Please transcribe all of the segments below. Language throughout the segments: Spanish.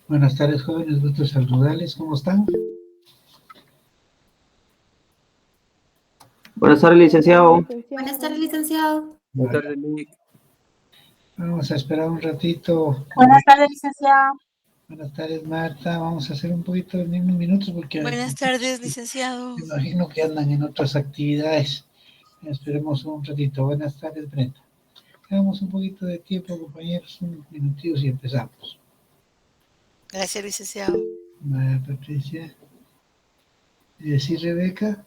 Buenas tardes, jóvenes, gusto saludarles, ¿cómo están? Buenas tardes, Hola, licenciado. Buenas tardes, licenciado. licenciado. Buenas Vale, tardes, Nick. vamos a esperar un ratito. Buenas tardes, licenciado. Buenas tardes, Marta. Vamos a hacer un poquito en unos minutos porque Buenas tardes, licenciado. me imagino que andan en otras actividades. Esperemos un ratito. Buenas tardes, Brenda. Hagamos un poquito de tiempo, compañeros, unos minutitos y empezamos. Gracias, licenciado. María Patricia. ¿Y decir Rebeca?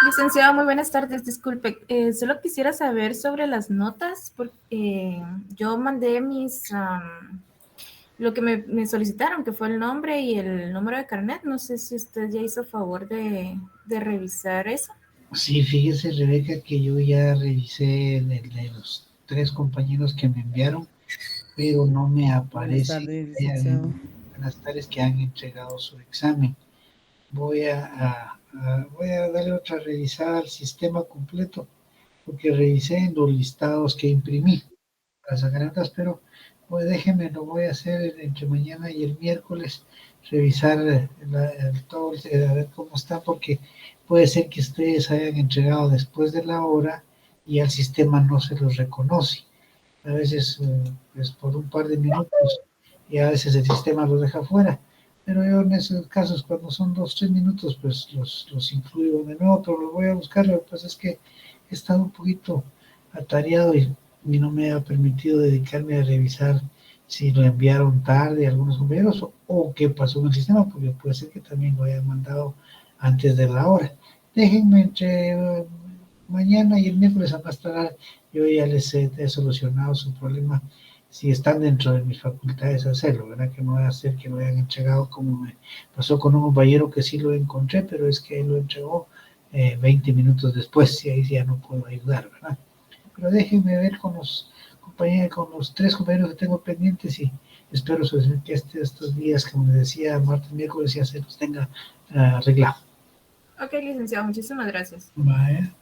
Licenciado, muy buenas tardes. Disculpe, solo quisiera saber sobre las notas, porque yo mandé lo que me solicitaron, que fue el nombre y el número de carnet. No sé si usted ya hizo favor de revisar eso. Sí, fíjese, Rebeca, que yo ya revisé de los 3 compañeros que me enviaron, pero no me Buenas aparece tardes, que licenciado. buenas tardes, que han entregado su examen. Voy a darle otra revisada al sistema completo, porque revisé en los listados que imprimí las grandes, pero pues déjenme, lo voy a hacer entre mañana y el miércoles, revisar todo, a ver cómo está, porque puede ser que ustedes hayan entregado después de la hora y al sistema no se los reconoce. A veces, pues por un par de minutos, y a veces el sistema los deja fuera. Pero yo en esos casos, cuando son 2, 3 minutos, pues los incluyo de nuevo, pero los voy a buscar. Lo que pasa es que he estado un poquito atareado y no me ha permitido dedicarme a revisar si lo enviaron tarde a algunos compañeros o qué pasó en el sistema, porque puede ser que también lo hayan mandado antes de la hora. Déjenme entre mañana y el miércoles a más tardar, yo ya les he solucionado su problema, si están dentro de mis facultades hacerlo, ¿verdad? Que no voy a hacer que lo hayan entregado como me pasó con un compañero que sí lo encontré, pero es que él lo entregó 20 minutos después y ahí ya no puedo ayudar, ¿verdad? Pero déjenme ver con los compañeros, con los 3 compañeros que tengo pendientes y espero que estos días, como les decía, martes, miércoles, ya se los tenga arreglado. Ok, licenciado, muchísimas gracias. Vaya.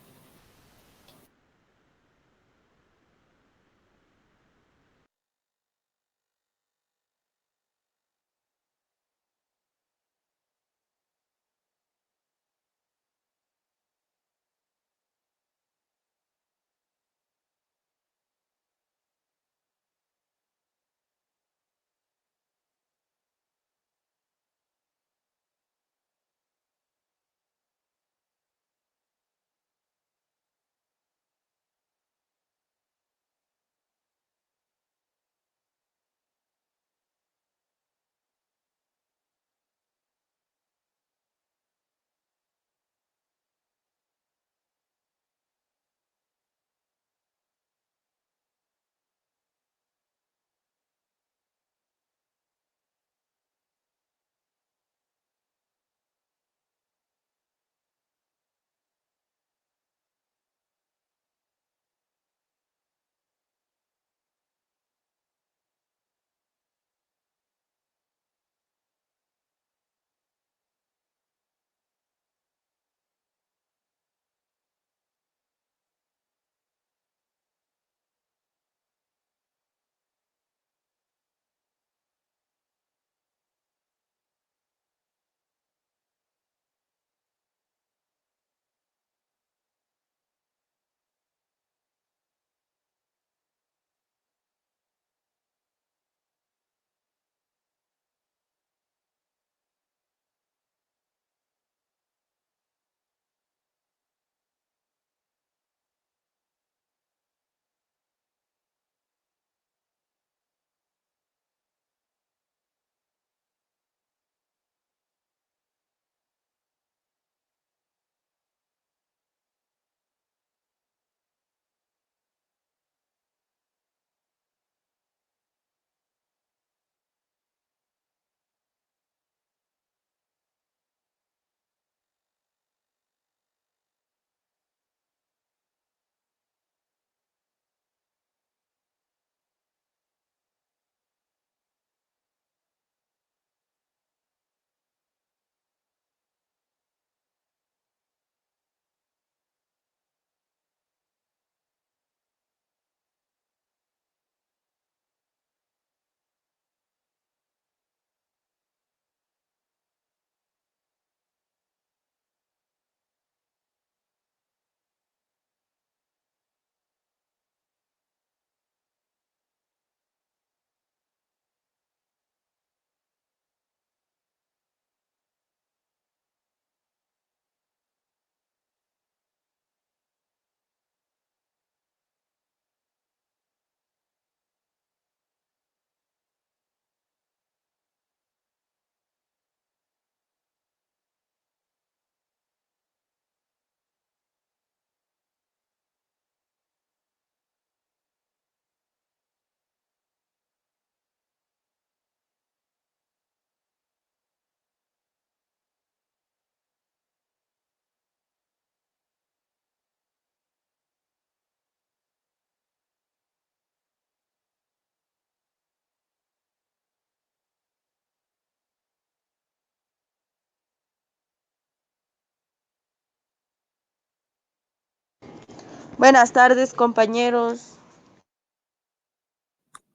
Buenas tardes, compañeros.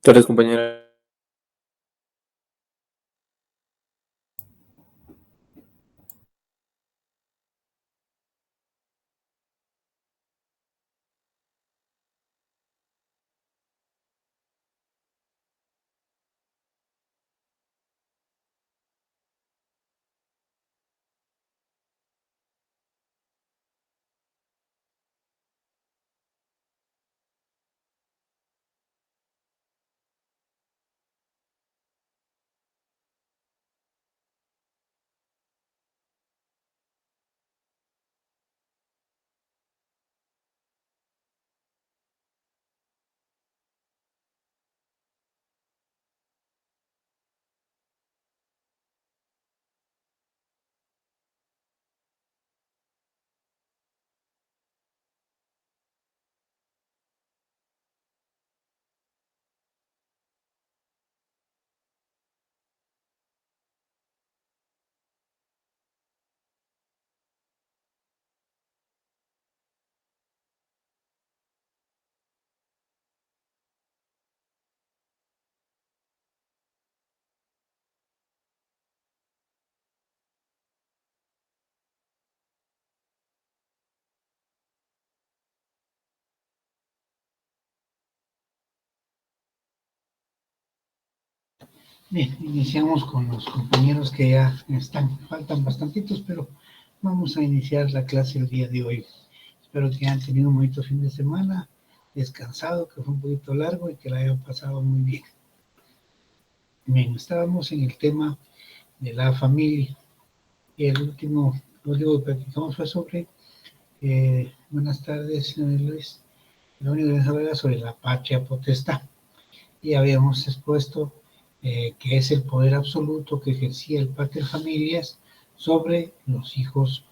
Tardes, compañera. Bien, iniciamos con los compañeros que ya están, faltan bastantitos, pero vamos a iniciar la clase el día de hoy. Espero que hayan tenido un bonito fin de semana, descansado, que fue un poquito largo y que la hayan pasado muy bien. Bien, estábamos en el tema de la familia y lo último que platicamos fue sobre, buenas tardes, señor Luis, lo único que vamos a hablar sobre la patria potestad. Y habíamos expuesto que es el poder absoluto que ejercía el pater familias sobre los hijos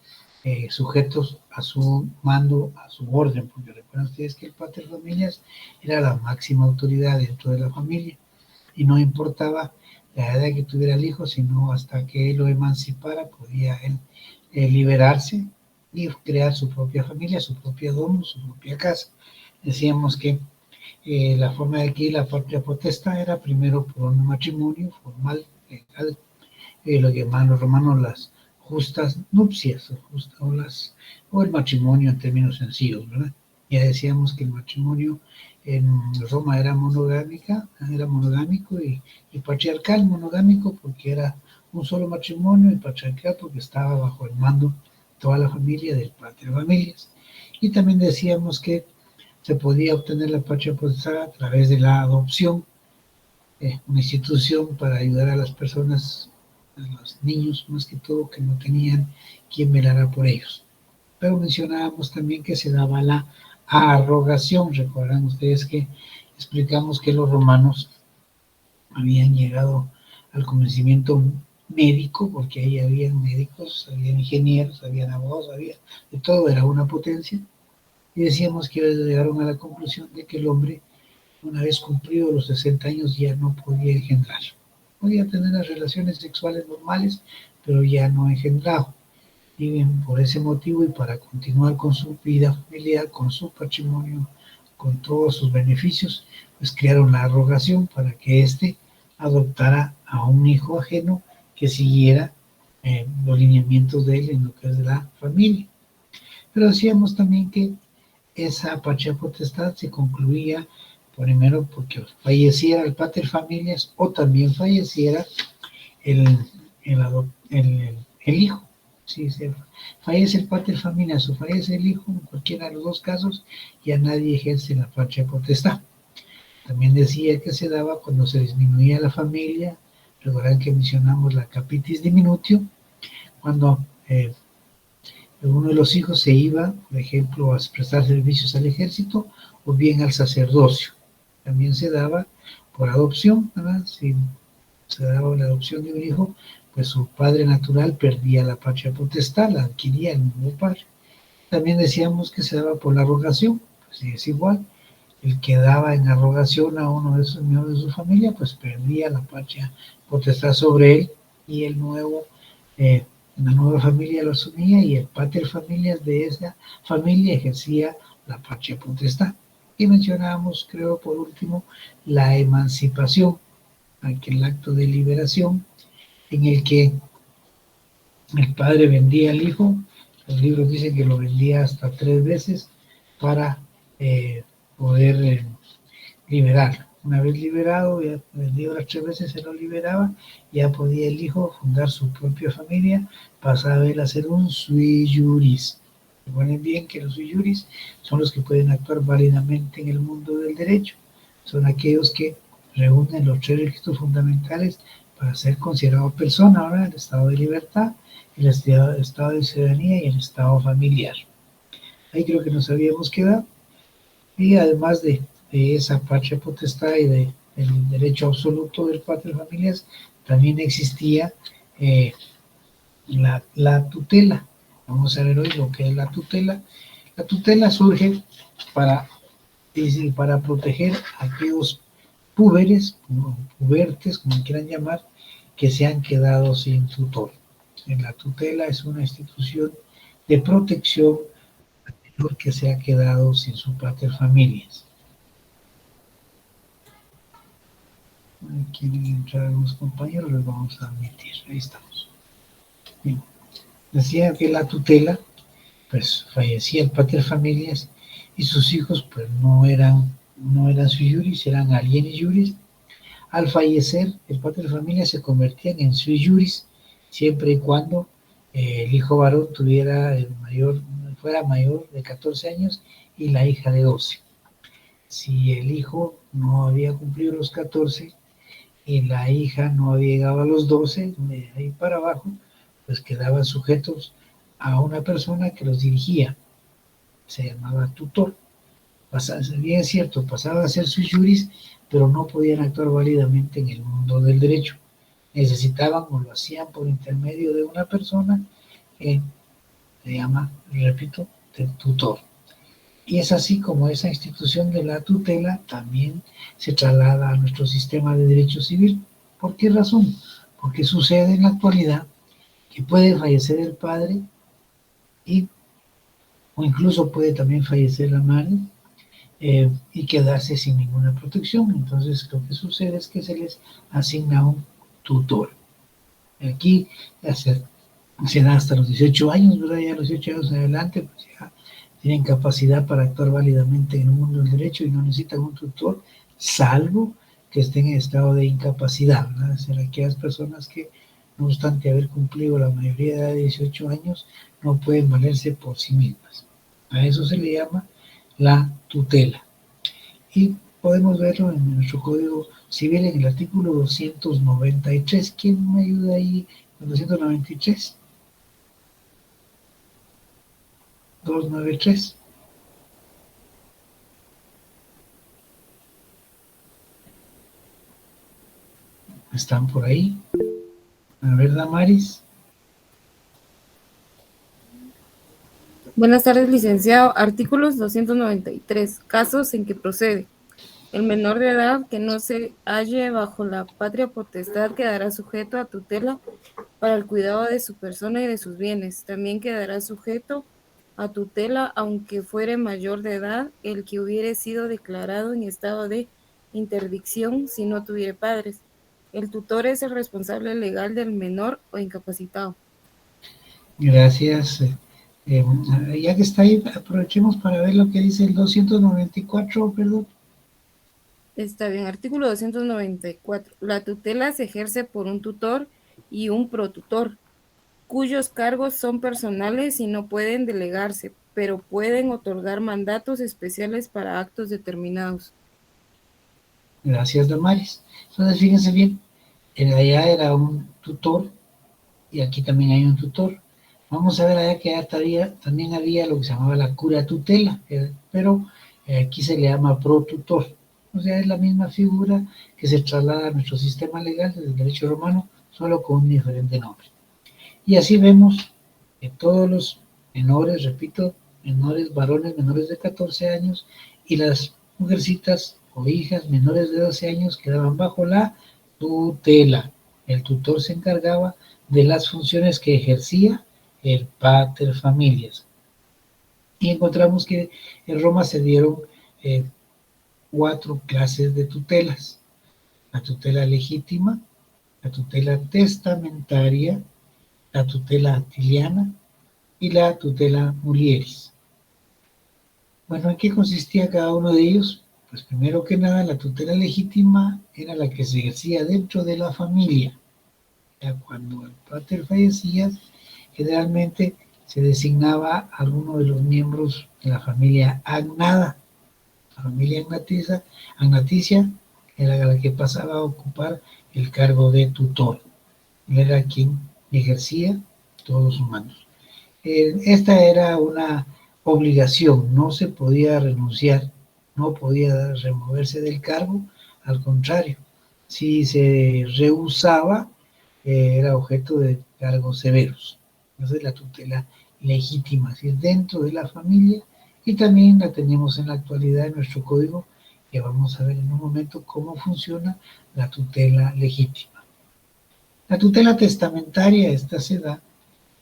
sujetos a su mando, a su orden, porque recuerden ustedes que el pater familias era la máxima autoridad dentro de la familia y no importaba la edad que tuviera el hijo, sino hasta que él lo emancipara podía él liberarse y crear su propia familia, su propio domo, su propia casa. Decíamos que la forma de aquí, la patria potestad, era primero por un matrimonio formal, legal, lo llamaban los romanos las justas nupcias, o el matrimonio en términos sencillos, ¿verdad? Ya decíamos que el matrimonio en Roma era monogámico y patriarcal, monogámico porque era un solo matrimonio, y patriarcal porque estaba bajo el mando toda la familia del pater familias. Y también decíamos que se podía obtener la patria potestad a través de la adopción, una institución para ayudar a las personas, a los niños más que todo, que no tenían quien velara por ellos. Pero mencionábamos también que se daba la arrogación. Recuerdan ustedes que explicamos que los romanos habían llegado al convencimiento médico, porque ahí había médicos, había ingenieros, había abogados, había de todo, era una potencia. Y decíamos que llegaron a la conclusión de que el hombre, una vez cumplido los 60 años, ya no podía engendrar. Podía tener las relaciones sexuales normales, pero ya no engendraba. Y bien, por ese motivo y para continuar con su vida familiar, con su patrimonio, con todos sus beneficios, pues crearon la arrogación para que éste adoptara a un hijo ajeno que siguiera los lineamientos de él en lo que es de la familia. Pero decíamos también que esa patria potestad se concluía primero porque falleciera el pater familias o también falleciera el, el hijo. Si se fallece el pater familias o fallece el hijo, en cualquiera de los dos casos, ya nadie ejerce la patria potestad. También decía que se daba cuando se disminuía la familia. Recuerdan que mencionamos la capitis diminutio, cuando uno de los hijos se iba, por ejemplo, a prestar servicios al ejército o bien al sacerdocio. También se daba por adopción, ¿verdad? Si se daba la adopción de un hijo, pues su padre natural perdía la patria potestad, la adquiría el mismo padre. También decíamos que se daba por la arrogación, pues es igual. El que daba en arrogación a uno de esos miembros de su familia, pues perdía la patria potestad sobre él, y el nuevo la nueva familia lo asumía, y el pater familias de esa familia ejercía la patria potestad. Y mencionábamos, creo, por último, la emancipación, aquel acto de liberación en el que el padre vendía al hijo. Los libros dicen que lo vendía hasta 3 veces para poder liberarlo. Una vez liberado, ya vendido las 3 veces, se lo liberaba, ya podía el hijo fundar su propia familia, pasaba él a ser un sui juris. Recuerden bien que los sui juris son los que pueden actuar válidamente en el mundo del derecho. Son aquellos que reúnen los 3 requisitos fundamentales para ser considerado persona, ¿verdad? El estado de libertad, el estado de ciudadanía y el estado familiar. Ahí creo que nos habíamos quedado. Y además de esa patria potestad y del derecho absoluto del padre de familias, también existía la tutela. Vamos a ver hoy lo que es la tutela. La tutela surge para proteger a aquellos pubertes, como quieran llamar, que se han quedado sin tutor. La tutela es una institución de protección al menor que se ha quedado sin su pater familias. Quieren entrar algunos compañeros, les vamos a admitir. Ahí estamos. Bien. Decía que la tutela, pues fallecía el pater familias y sus hijos pues no eran sui juris, eran alienis juris. Al fallecer, el pater familias se convertían en sui juris siempre y cuando el hijo varón fuera mayor de 14 años y la hija de 12. Si el hijo no había cumplido los 14 y la hija no había llegado a los 12, de ahí para abajo, pues quedaban sujetos a una persona que los dirigía. Se llamaba tutor. Bien es cierto, pasaban a ser sui juris, pero no podían actuar válidamente en el mundo del derecho. Necesitaban o lo hacían por intermedio de una persona que se llama, repito, tutor. Y es así como esa institución de la tutela también se traslada a nuestro sistema de derecho civil. ¿Por qué razón? Porque sucede en la actualidad que puede fallecer el padre o incluso puede también fallecer la madre y quedarse sin ninguna protección. Entonces lo que sucede es que se les asigna un tutor. Aquí se da hasta los 18 años, ¿verdad? Ya a los 18 años en adelante, pues ya tienen capacidad para actuar válidamente en el mundo del derecho y no necesitan un tutor, salvo que estén en estado de incapacidad, ¿verdad? Es decir, aquellas personas que, no obstante haber cumplido la mayoría de edad de 18 años, no pueden valerse por sí mismas. A eso se le llama la tutela. Y podemos verlo en nuestro Código Civil en el artículo 293. ¿Quién me ayuda ahí con 293? 293. ¿Están por ahí? A ver, Damaris. Buenas tardes, licenciado. Artículos 293. Casos en que procede. El menor de edad que no se halle bajo la patria potestad quedará sujeto a tutela para el cuidado de su persona y de sus bienes. También quedará sujeto a tutela, aunque fuere mayor de edad, el que hubiere sido declarado en estado de interdicción si no tuviere padres. El tutor es el responsable legal del menor o incapacitado. Gracias. Ya que está ahí, aprovechemos para ver lo que dice el 294, perdón. Está bien, artículo 294. La tutela se ejerce por un tutor y un protutor, cuyos cargos son personales y no pueden delegarse, pero pueden otorgar mandatos especiales para actos determinados. Gracias, Damaris. Entonces, fíjense bien, allá era un tutor y aquí también hay un tutor. Vamos a ver allá que también había lo que se llamaba la cura tutela, pero aquí se le llama protutor. O sea, es la misma figura que se traslada a nuestro sistema legal del derecho romano, solo con un diferente nombre. Y así vemos que todos los menores, repito, menores varones menores de 14 años y las mujercitas o hijas menores de 12 años quedaban bajo la tutela. El tutor se encargaba de las funciones que ejercía el pater familias. Y encontramos que en Roma se dieron 4 clases de tutelas: la tutela legítima, la tutela testamentaria, la tutela atiliana y la tutela mulieris. Bueno, ¿en qué consistía cada uno de ellos? Pues primero que nada, la tutela legítima era la que se ejercía dentro de la familia. Ya cuando el pater fallecía, generalmente se designaba a alguno de los miembros de la familia agnada. La familia agnaticia era la que pasaba a ocupar el cargo de tutor. Él era quien ejercía todos los humanos. Esta era una obligación, no se podía renunciar, no podía removerse del cargo, al contrario, si se rehusaba, era objeto de cargos severos. Esa es la tutela legítima, si es dentro de la familia, y también la tenemos en la actualidad en nuestro código, que vamos a ver en un momento cómo funciona la tutela legítima. La tutela testamentaria, esta se da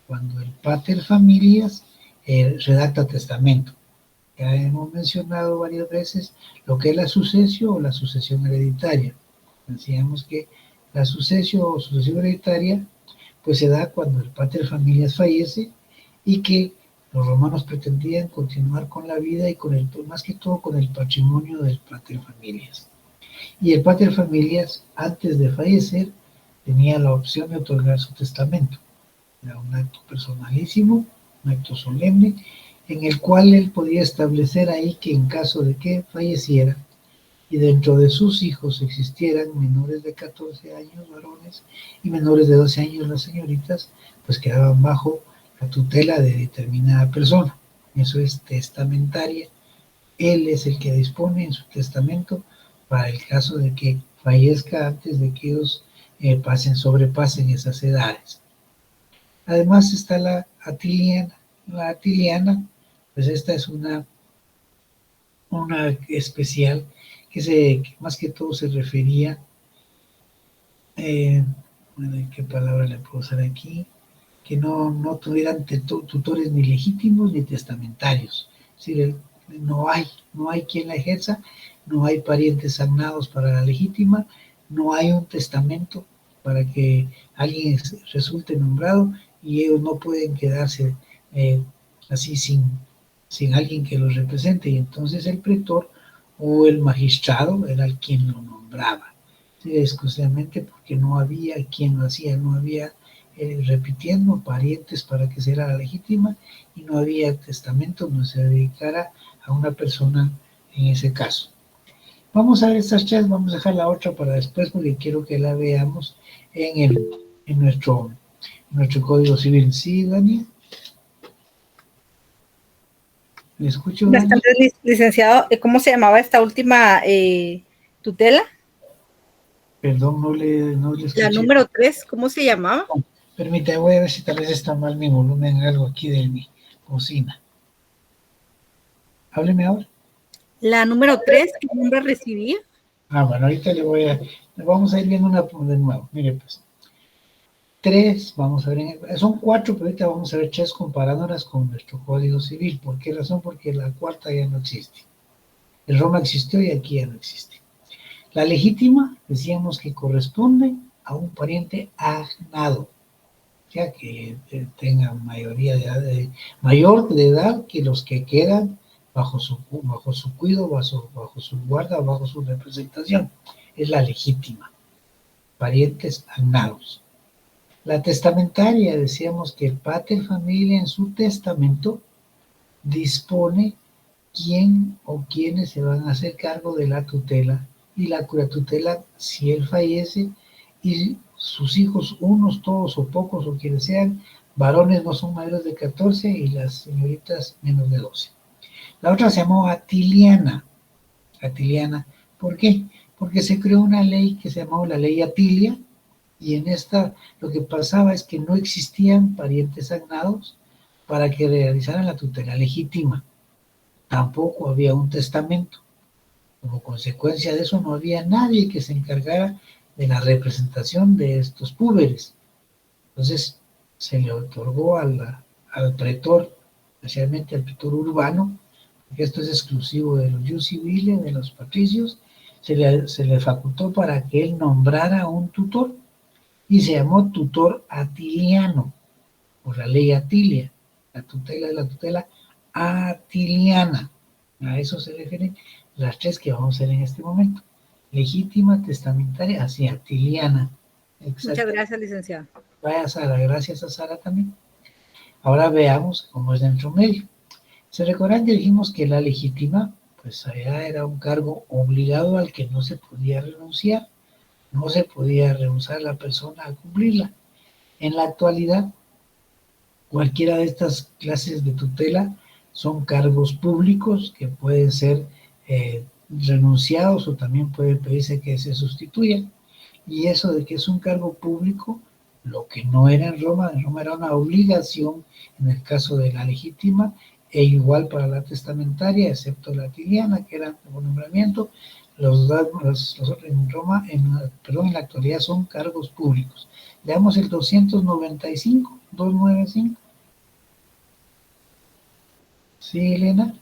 cuando el pater familias redacta testamento. Ya hemos mencionado varias veces lo que es la sucesión o la sucesión hereditaria. Decíamos que la sucesión o sucesión hereditaria pues se da cuando el pater familias fallece y que los romanos pretendían continuar con la vida y con más que todo con el patrimonio del pater familias. Y el pater familias, antes de fallecer, tenía la opción de otorgar su testamento. Era un acto personalísimo, un acto solemne, en el cual él podía establecer ahí que en caso de que falleciera y dentro de sus hijos existieran menores de 14 años varones y menores de 12 años las señoritas, pues quedaban bajo la tutela de determinada persona. Eso es testamentaria. Él es el que dispone en su testamento para el caso de que fallezca antes de que ellos sobrepasen esas edades. Además está la atiliana. La atiliana, pues esta es una especial que más que todo se refería, ¿qué palabra le puedo usar aquí? Que no tuvieran tutores ni legítimos ni testamentarios. Es decir, no hay quien la ejerza, no hay parientes agnados para la legítima, no hay un testamento para que alguien resulte nombrado y ellos no pueden quedarse así sin alguien que los represente, y entonces el pretor o el magistrado era el quien lo nombraba, exclusivamente porque no había quien lo hacía, no había, repitiendo, parientes para que sea la legítima, y no había testamento donde se dedicara a una persona en ese caso. Vamos a ver estas tres, vamos a dejar la otra para después porque quiero que la veamos en nuestro Código Civil. ¿Sí, Dani? ¿Le escucho, Dani? Buenas tardes, licenciado. ¿Cómo se llamaba esta última tutela? Perdón, no le escuché. La número 3, ¿cómo se llamaba? Permítame, voy a ver si tal vez está mal mi volumen, algo aquí de mi cocina. Hábleme ahora. La número 3, ¿qué nombre recibía? Bueno, ahorita vamos a ir viendo una de nuevo. Mire, pues, 3, vamos a ver, son 4, pero ahorita vamos a ver 3 comparándolas con nuestro Código Civil. ¿Por qué razón? Porque la cuarta ya no existe. En Roma existió y aquí ya no existe. La legítima, decíamos que corresponde a un pariente agnado, ya que tenga mayor de edad que los que quedan bajo su cuidado, bajo su guarda, bajo su representación. Es la legítima. Parientes agnados. La testamentaria, decíamos que el pater familia en su testamento dispone quién o quiénes se van a hacer cargo de la tutela y la curatutela si él fallece y sus hijos, unos, todos o pocos o quienes sean, varones no son mayores de 14 y las señoritas menos de 12. La otra se llamó Atiliana. Atiliana, ¿por qué? Porque se creó una ley que se llamó la ley Atilia, y en esta lo que pasaba es que no existían parientes agnados para que realizaran la tutela legítima. Tampoco había un testamento. Como consecuencia de eso no había nadie que se encargara de la representación de estos púberes. Entonces se le otorgó al pretor especialmente al tutor urbano, porque esto es exclusivo de los jus civiles, de los patricios, se le facultó para que él nombrara un tutor y se llamó tutor atiliano, por la ley Atilia. La tutela es la tutela atiliana. A eso se refieren las tres que vamos a hacer en este momento. Legítima, testamentaria, así, atiliana. Muchas gracias, licenciado. Vaya Sara, gracias a Sara también. Ahora veamos cómo es dentro medio. Se recuerdan que dijimos que la legítima, pues allá era un cargo obligado al que no se podía renunciar, no se podía rehusar la persona a cumplirla. En la actualidad, cualquiera de estas clases de tutela son cargos públicos que pueden ser renunciados o también puede pedirse que se sustituyan. Y eso de que es un cargo público, lo que no era en Roma era una obligación en el caso de la legítima, e igual para la testamentaria, excepto la atiliana, que era por nombramiento. Los en Roma, en la actualidad son cargos públicos. Leamos el 295. Sí, Elena.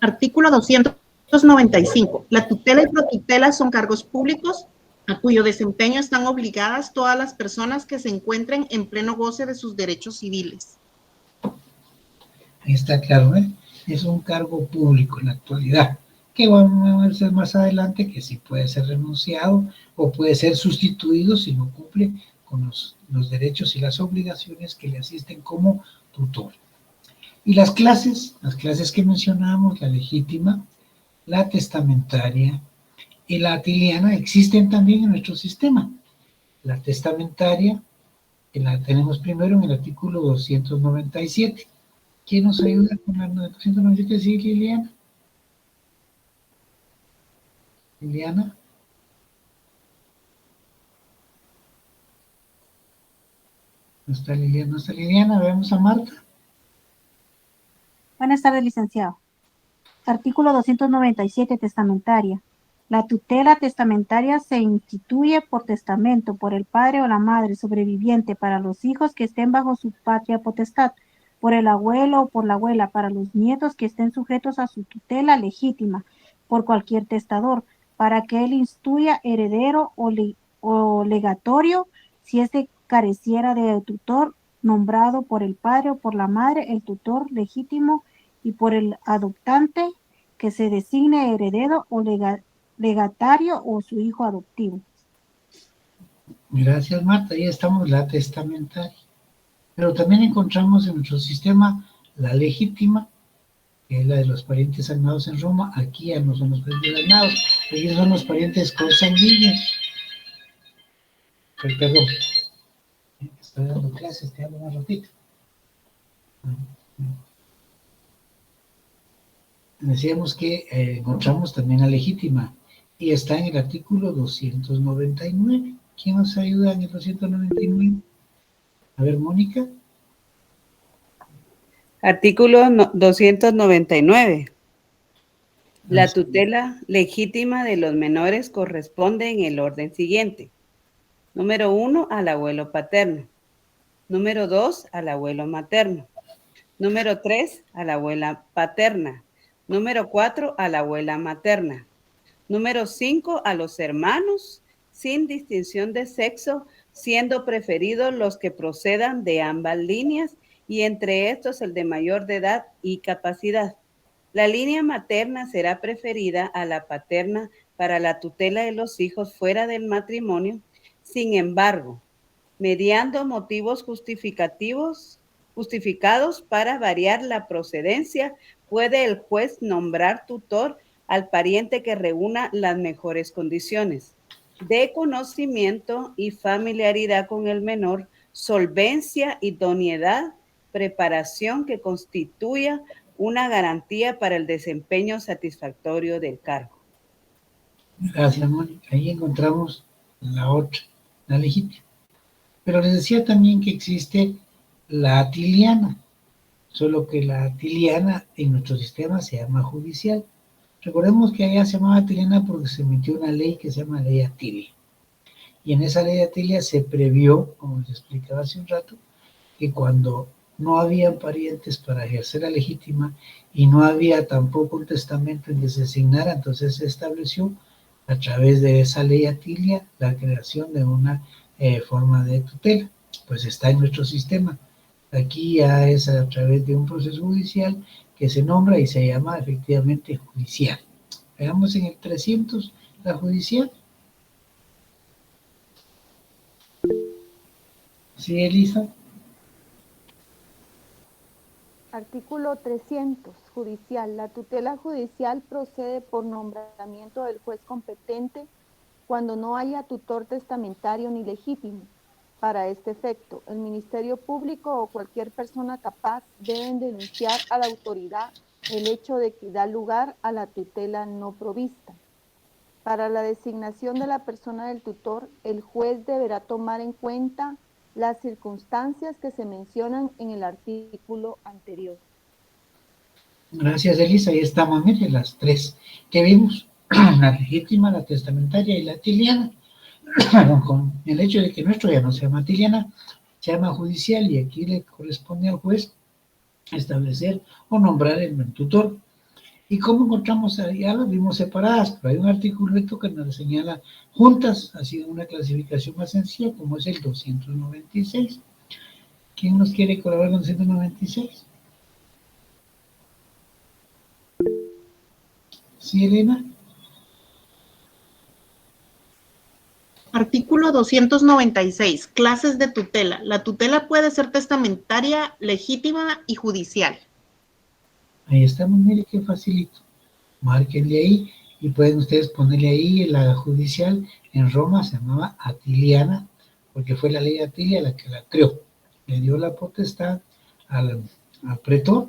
Artículo 295. La tutela y protutela son cargos públicos a cuyo desempeño están obligadas todas las personas que se encuentren en pleno goce de sus derechos civiles. Ahí está claro, ¿eh? Es un cargo público en la actualidad, que vamos a ver más adelante que sí puede ser renunciado o puede ser sustituido si no cumple con los derechos y las obligaciones que le asisten como tutor. Y las clases que mencionábamos, la legítima, la testamentaria y la atiliana, existen también en nuestro sistema. La testamentaria la tenemos primero en el artículo 297. ¿Quién nos ayuda con la 297? Sí, Liliana. Liliana. No está Liliana, vemos a Marta. Buenas tardes, licenciado. Artículo 297, testamentaria. La tutela testamentaria se instituye por testamento por el padre o la madre sobreviviente para los hijos que estén bajo su patria potestad, por el abuelo o por la abuela para los nietos que estén sujetos a su tutela legítima, por cualquier testador, para que él instruya heredero o legatorio si éste careciera de tutor nombrado por el padre o por la madre, el tutor legítimo, y por el adoptante que se designe heredero o legatario o su hijo adoptivo. Gracias, Marta. Ahí estamos, la testamentaria. Pero también encontramos en nuestro sistema la legítima, que es la de los parientes agnados en Roma. Aquí ya no son los parientes agnados, aquí son los parientes consanguíneos. Perdón. Estoy dando clases, te hablo más ratito. Decíamos que encontramos también la legítima y está en el artículo 299. ¿Quién nos ayuda en el 299? A ver, Mónica. Artículo 299. La tutela legítima de los menores corresponde en el orden siguiente. Número 1, al abuelo paterno. Número 2, al abuelo materno. Número 3, a la abuela paterna. Número 4, a la abuela materna. Número 5, a los hermanos, sin distinción de sexo, siendo preferidos los que procedan de ambas líneas y entre estos el de mayor de edad y capacidad. La línea materna será preferida a la paterna para la tutela de los hijos fuera del matrimonio. Sin embargo, mediando motivos justificados para variar la procedencia, puede el juez nombrar tutor al pariente que reúna las mejores condiciones de conocimiento y familiaridad con el menor, solvencia, idoneidad, preparación que constituya una garantía para el desempeño satisfactorio del cargo. Gracias, Mónica. Ahí encontramos la otra, la legítima. Pero les decía también que existe la atiliana, solo que la atiliana en nuestro sistema se llama judicial. Recordemos que allá se llamaba atiliana porque se emitió una ley que se llama Ley Atilia. Y en esa Ley Atilia se previó, como les explicaba hace un rato, que cuando no había parientes para ejercer la legítima y no había tampoco un testamento en que se asignara, entonces se estableció a través de esa ley Atilia la creación de una forma de tutela, pues está en nuestro sistema. Aquí ya es a través de un proceso judicial que se nombra y se llama efectivamente judicial. Veamos en el 300 la judicial. ¿Sí, Elisa? Artículo 300, judicial. La tutela judicial procede por nombramiento del juez competente cuando no haya tutor testamentario ni legítimo. Para este efecto, el Ministerio Público o cualquier persona capaz deben denunciar a la autoridad el hecho de que da lugar a la tutela no provista. Para la designación de la persona del tutor, el juez deberá tomar en cuenta las circunstancias que se mencionan en el artículo anterior. Gracias, Elisa. Ahí estamos, miren, las tres que vimos, la legítima, la testamentaria y la atiliana. Con el hecho de que nuestro ya no se llama atiliana, se llama judicial, y aquí le corresponde al juez establecer o nombrar el tutor. ¿Y cómo encontramos? Ya las vimos separadas, pero hay un artículo que nos señala juntas, ha sido una clasificación más sencilla, como es el 296. ¿Quién nos quiere colaborar con 296? ¿Sí, Elena? Artículo 296. Clases de tutela. La tutela puede ser testamentaria, legítima y judicial. Ahí estamos, mire qué facilito. Márquenle ahí y pueden ustedes ponerle ahí la judicial. En Roma se llamaba atiliana, porque fue la ley Atilia la que la creó. Le dio la potestad al pretor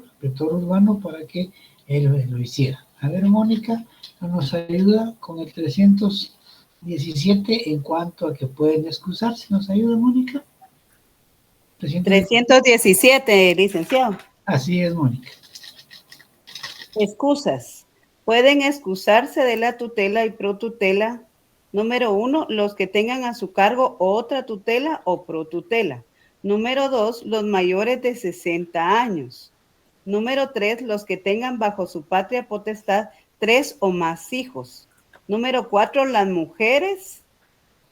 urbano para que él lo hiciera. A ver, Mónica nos ayuda con el 317 en cuanto a que pueden excusarse. ¿Nos ayuda, Mónica? 317, licenciado. Así es, Mónica. Excusas. Pueden excusarse de la tutela y protutela. Número 1, los que tengan a su cargo otra tutela o protutela. Número 2, los mayores de 60 años. Número 3, los que tengan bajo su patria potestad 3 o más hijos. Número 4, las mujeres.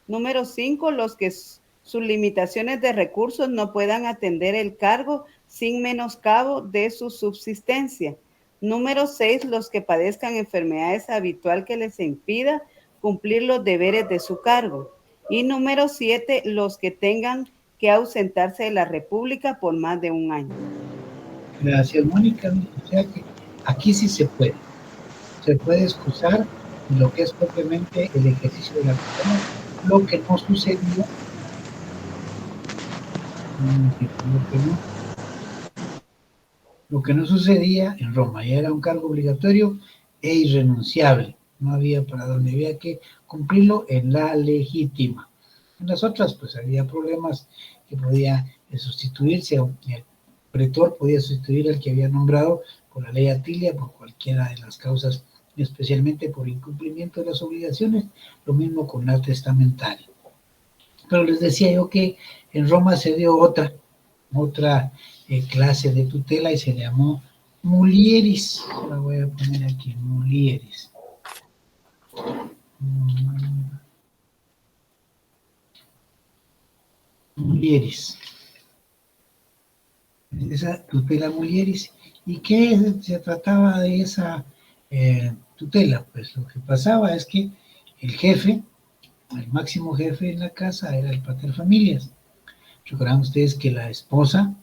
Número 5, los que sus limitaciones de recursos no puedan atender el cargo sin menoscabo de su subsistencia. Número 6, los que padezcan enfermedades habitual que les impida cumplir los deberes de su cargo. Y número 7, los que tengan que ausentarse de la República por más de un año. Gracias, Mónica. O sea que aquí sí se puede. Se puede excusar lo que es propiamente el ejercicio de la tutela, lo que no sucedió. Lo que no sucedía en Roma, ya era un cargo obligatorio e irrenunciable. No había para dónde, había que cumplirlo en la legítima. En las otras, pues había problemas que podía sustituirse, el pretor podía sustituir al que había nombrado por la ley Atilia, por cualquiera de las causas, especialmente por incumplimiento de las obligaciones, lo mismo con la testamentaria. Pero les decía yo que en Roma se dio otra clase de tutela y se llamó mulieris. La voy a poner aquí, mulieris. Mulieris. Esa tutela mulieris. ¿Y qué se trataba de esa tutela? Pues lo que pasaba es que el jefe, el máximo jefe en la casa era el paterfamilias. Recordarán ustedes que la esposa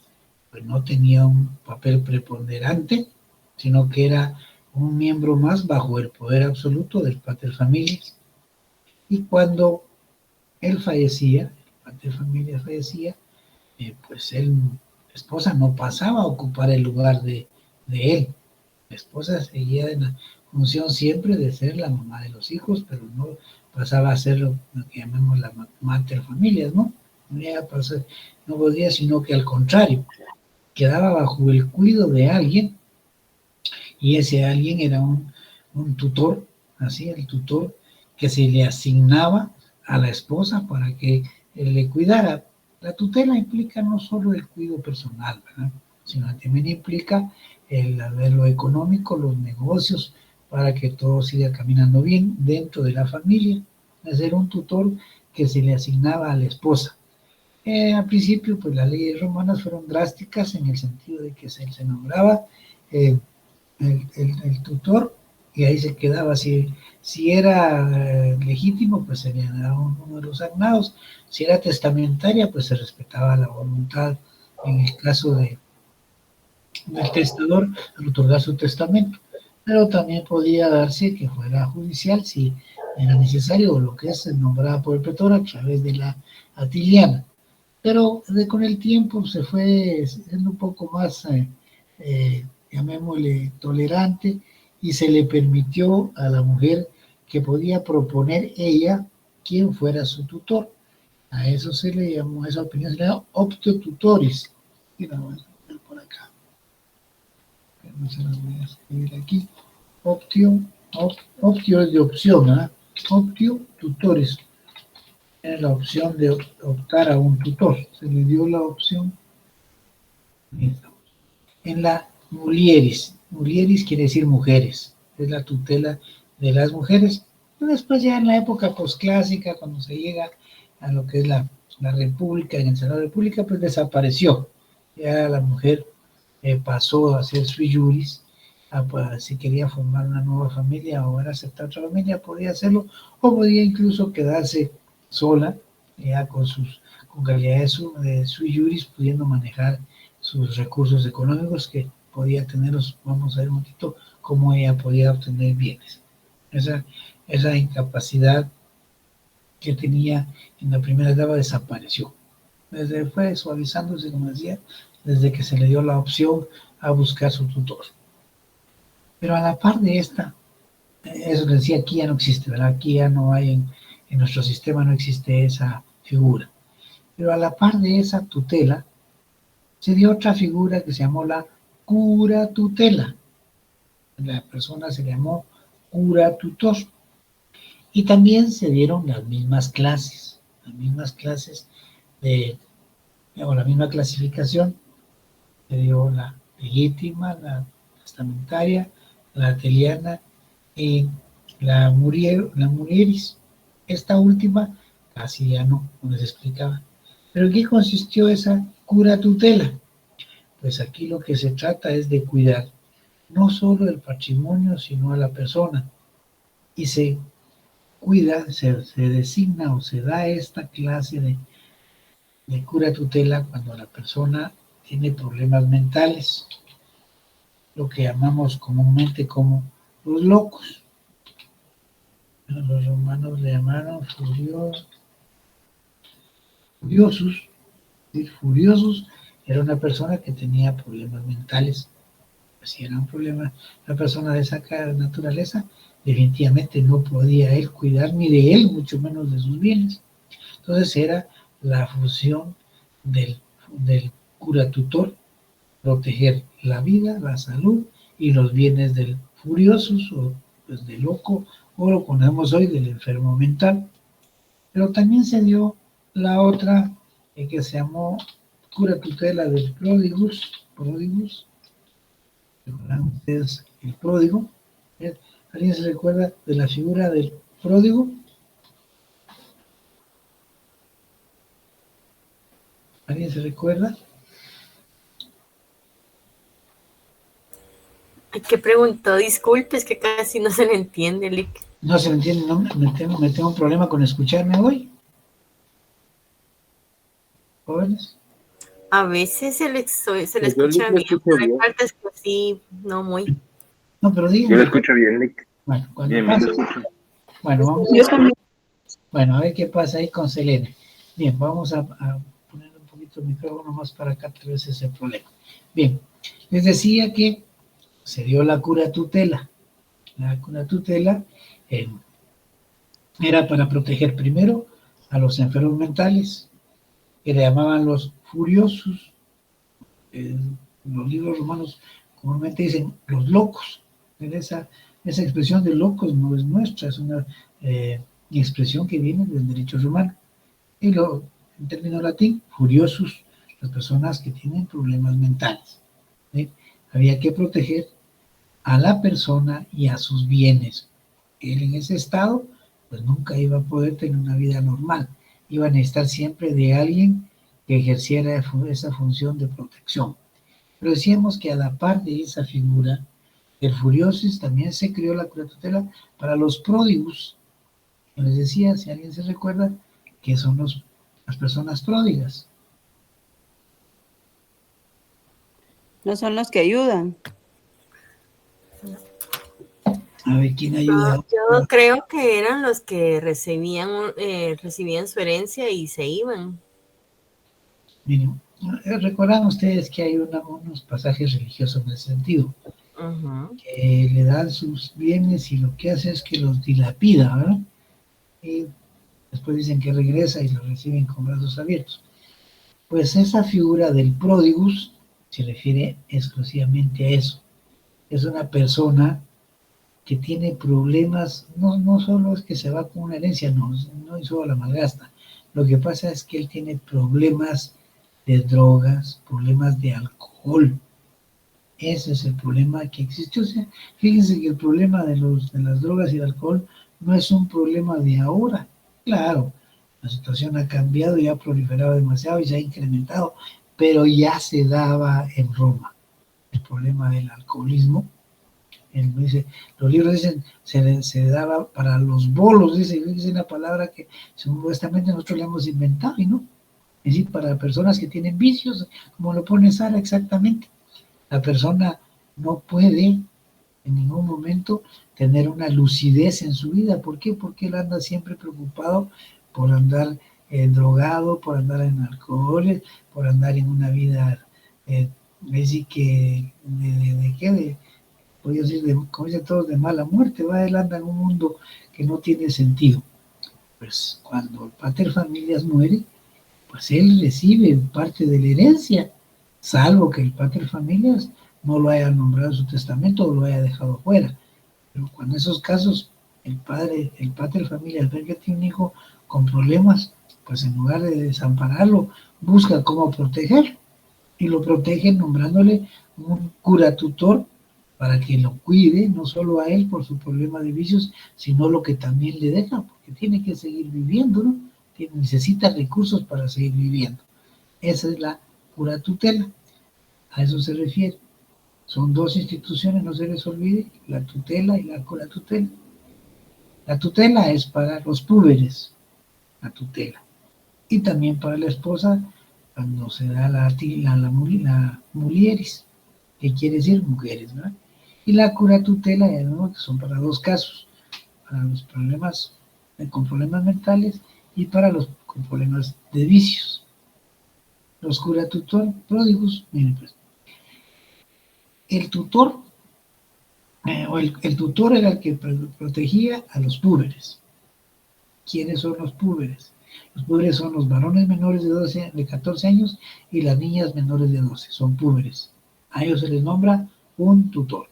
pues no tenía un papel preponderante, sino que era un miembro más bajo el poder absoluto del paterfamilias. Y cuando él fallecía, el paterfamilias fallecía, pues la esposa no pasaba a ocupar el lugar de él. La esposa seguía en la función siempre de ser la mamá de los hijos, pero no pasaba a ser lo que llamamos la materfamilias, ¿no? No podía, sino que al contrario, quedaba bajo el cuidado de alguien, y ese alguien era un tutor, así, el tutor que se le asignaba a la esposa para que le cuidara. La tutela implica no solo el cuidado personal, ¿verdad?, sino también implica lo económico, los negocios, para que todo siga caminando bien dentro de la familia. Es decir, un tutor que se le asignaba a la esposa. Al principio, pues las leyes romanas fueron drásticas en el sentido de que se nombraba el tutor y ahí se quedaba. Si era legítimo, pues se le daba uno de los agnados. Si era testamentaria, pues se respetaba la voluntad en el caso del testador al otorgar su testamento. Pero también podía darse que fuera judicial si era necesario, o lo que es nombrada por el pretor a través de la atiliana. Pero con el tiempo se fue siendo un poco más, llamémosle, tolerante, y se le permitió a la mujer que podía proponer ella quién fuera su tutor. A eso se le llamó, a esa opinión se le llama optio tutoris. Y la voy a poner por acá. No se las voy a escribir aquí. Optio es de opción, ¿verdad? Optio tutoris. Tiene la opción de optar a un tutor. Se le dio la opción. En la mulieris. Mulieris quiere decir mujeres. Es la tutela de las mujeres. Y después ya en la época posclásica, cuando se llega a lo que es la república, en el Senado de la República, pues desapareció. Ya la mujer pasó a ser sui juris. Pues, si quería formar una nueva familia o era aceptar otra familia, podía hacerlo, o podía incluso quedarse sola, ya con calidad de sui juris, pudiendo manejar sus recursos económicos que podía tener. Vamos a ver un poquito cómo ella podía obtener bienes. Esa incapacidad que tenía en la primera etapa desapareció. Fue suavizándose, como decía, desde que se le dio la opción a buscar su tutor. Pero a la par de esta, eso que decía, aquí ya no existe, ¿verdad? Aquí ya no hay, en nuestro sistema no existe esa figura. Pero a la par de esa tutela, se dio otra figura que se llamó la cura tutela. La persona se llamó cura tutor. Y también se dieron las mismas clases o la misma clasificación. Se dio la legítima, la testamentaria, la ateliana y la mulieris. Esta última casi ya no les explicaba. ¿Pero en qué consistió esa cura tutela? Pues aquí lo que se trata es de cuidar no solo el patrimonio, sino a la persona. Y se cuida, se designa o se da esta clase de cura tutela cuando la persona tiene problemas mentales, lo que llamamos comúnmente como los locos. Los romanos le llamaron furiosos. Furiosos era una persona que tenía problemas mentales. Si era un problema, una persona de esa naturaleza, definitivamente no podía él cuidar ni de él, mucho menos de sus bienes. Entonces era la función del cura tutor, proteger la vida, la salud y los bienes del furiosos, o pues del loco, o lo conocemos hoy del enfermo mental. Pero también se dio la otra que se llamó cura tutela del prodigus. ¿Recuerdan ustedes el pródigo? ¿Alguien se recuerda de la figura del pródigo? ¿Alguien se recuerda? ¿Qué preguntó? Disculpe, es que casi no se le entiende, Lick. No se le entiende, ¿no? Me tengo un problema con escucharme hoy. ¿Jóvenes? A veces se le escucha bien, pero hay partes que sí, no muy. No, pero díganme. Yo lo escucho bien, Lick. Bueno, cuando bien, pase, lo escucho. Bueno, bueno, a ver qué pasa ahí con Selene. Bien, vamos a poner un poquito el micrófono más para acá, tal vez ese problema. Bien, les decía que se dio la cura tutela. La cura tutela era para proteger primero a los enfermos mentales, que le llamaban los furiosos. Los libros romanos comúnmente dicen los locos. Esa expresión de locos no es nuestra, es una expresión que viene del derecho romano. Y en término latín, furiosus, las personas que tienen problemas mentales. ¿Sí? Había que proteger a la persona y a sus bienes. Él en ese estado, pues nunca iba a poder tener una vida normal. Iba a necesitar siempre de alguien que ejerciera esa función de protección. Pero decíamos que a la par de esa figura, el furiosus, también se creó la curatutela para los pródigos. Les decía, si alguien se recuerda, que son las personas pródigas. No son los que ayudan. A ver, ¿quién ayuda? Yo creo que eran los que recibían su herencia y se iban. Miren, recordan ustedes que hay unos pasajes religiosos en ese sentido, que le dan sus bienes y lo que hace es que los dilapida, ¿verdad? Y después dicen que regresa y los reciben con brazos abiertos. Pues esa figura del pródigus se refiere exclusivamente a eso. Es una persona que tiene problemas, no solo es que se va con una herencia, no solo la malgasta. Lo que pasa es que él tiene problemas de drogas, problemas de alcohol. Ese es el problema que existe. O sea, fíjense que el problema de las drogas y el alcohol no es un problema de ahora. Claro, la situación ha cambiado y ha proliferado demasiado y se ha incrementado, pero ya se daba en Roma el problema del alcoholismo. Los libros dicen, se daba para los bolos, dice una palabra que supuestamente nosotros le hemos inventado y no. Es decir, para personas que tienen vicios, como lo pone Sara exactamente. La persona no puede en ningún momento tener una lucidez en su vida. ¿Por qué? Porque él anda siempre preocupado por andar drogado, por andar en alcohol, por andar en una vida, decir que, ¿de qué? Podría decir, como dicen todos, de mala muerte. Va, él anda en un mundo que no tiene sentido. Pues cuando el pater familias muere, pues él recibe parte de la herencia, salvo que el pater familias no lo haya nombrado en su testamento o lo haya dejado fuera. Pero cuando en esos casos el pater familias ve que tiene un hijo con problemas, pues en lugar de desampararlo, busca cómo protegerlo. Y lo protege nombrándole un cura tutor para que lo cuide, no solo a él por su problema de vicios, sino lo que también le deja, porque tiene que seguir viviendo, ¿no? Necesita recursos para seguir viviendo. Esa es la curatutela. A eso se refiere. Son dos instituciones, no se les olvide, la tutela y la curatutela. La tutela es para los púberes, la tutela. Y también para la esposa, cuando se da la mulieris, que quiere decir mujeres, ¿verdad? Y la curatutela, ¿no? Que son para dos casos, para los problemas con problemas mentales y para los con problemas de vicios. Los curatutor pródigos, miren pues, el tutor, el tutor era el que protegía a los púberes. ¿Quiénes son los púberes? Los púberes son los varones menores de 14 años y las niñas menores de 12, son púberes. A ellos se les nombra un tutor.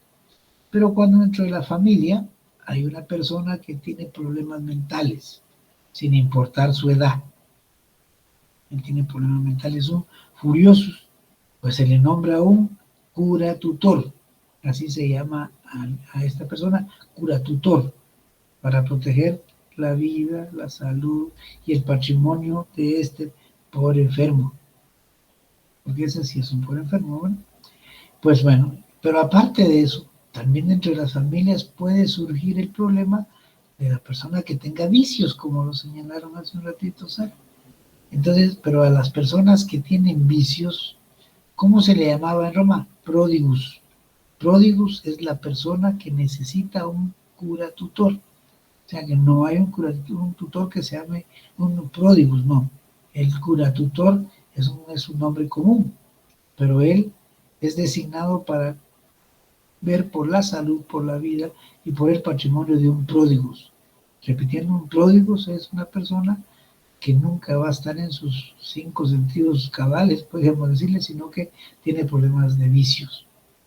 Pero cuando dentro de la familia hay una persona que tiene problemas mentales, sin importar su edad, él tiene problemas mentales, son furiosos, pues se le nombra un cura tutor, así se llama a esta persona, cura tutor, para proteger la vida, la salud y el patrimonio de este pobre enfermo, porque ese sí es un pobre enfermo, ¿bueno? Pues bueno, pero aparte de eso, también entre las familias puede surgir el problema de la persona que tenga vicios, como lo señalaron hace un ratito, ¿sabes? Entonces, pero a las personas que tienen vicios, ¿cómo se le llamaba en Roma? Pródigus. Pródigus es la persona que necesita un cura tutor. O sea, que no hay un tutor que se llame un pródigus, no. El cura tutor es un nombre común, pero él es designado para ver por la salud, por la vida y por el patrimonio de un pródigus. Repitiendo, un pródigus es una persona que nunca va a estar en sus 5 sentidos cabales, podríamos decirle, sino que tiene problemas de vicios,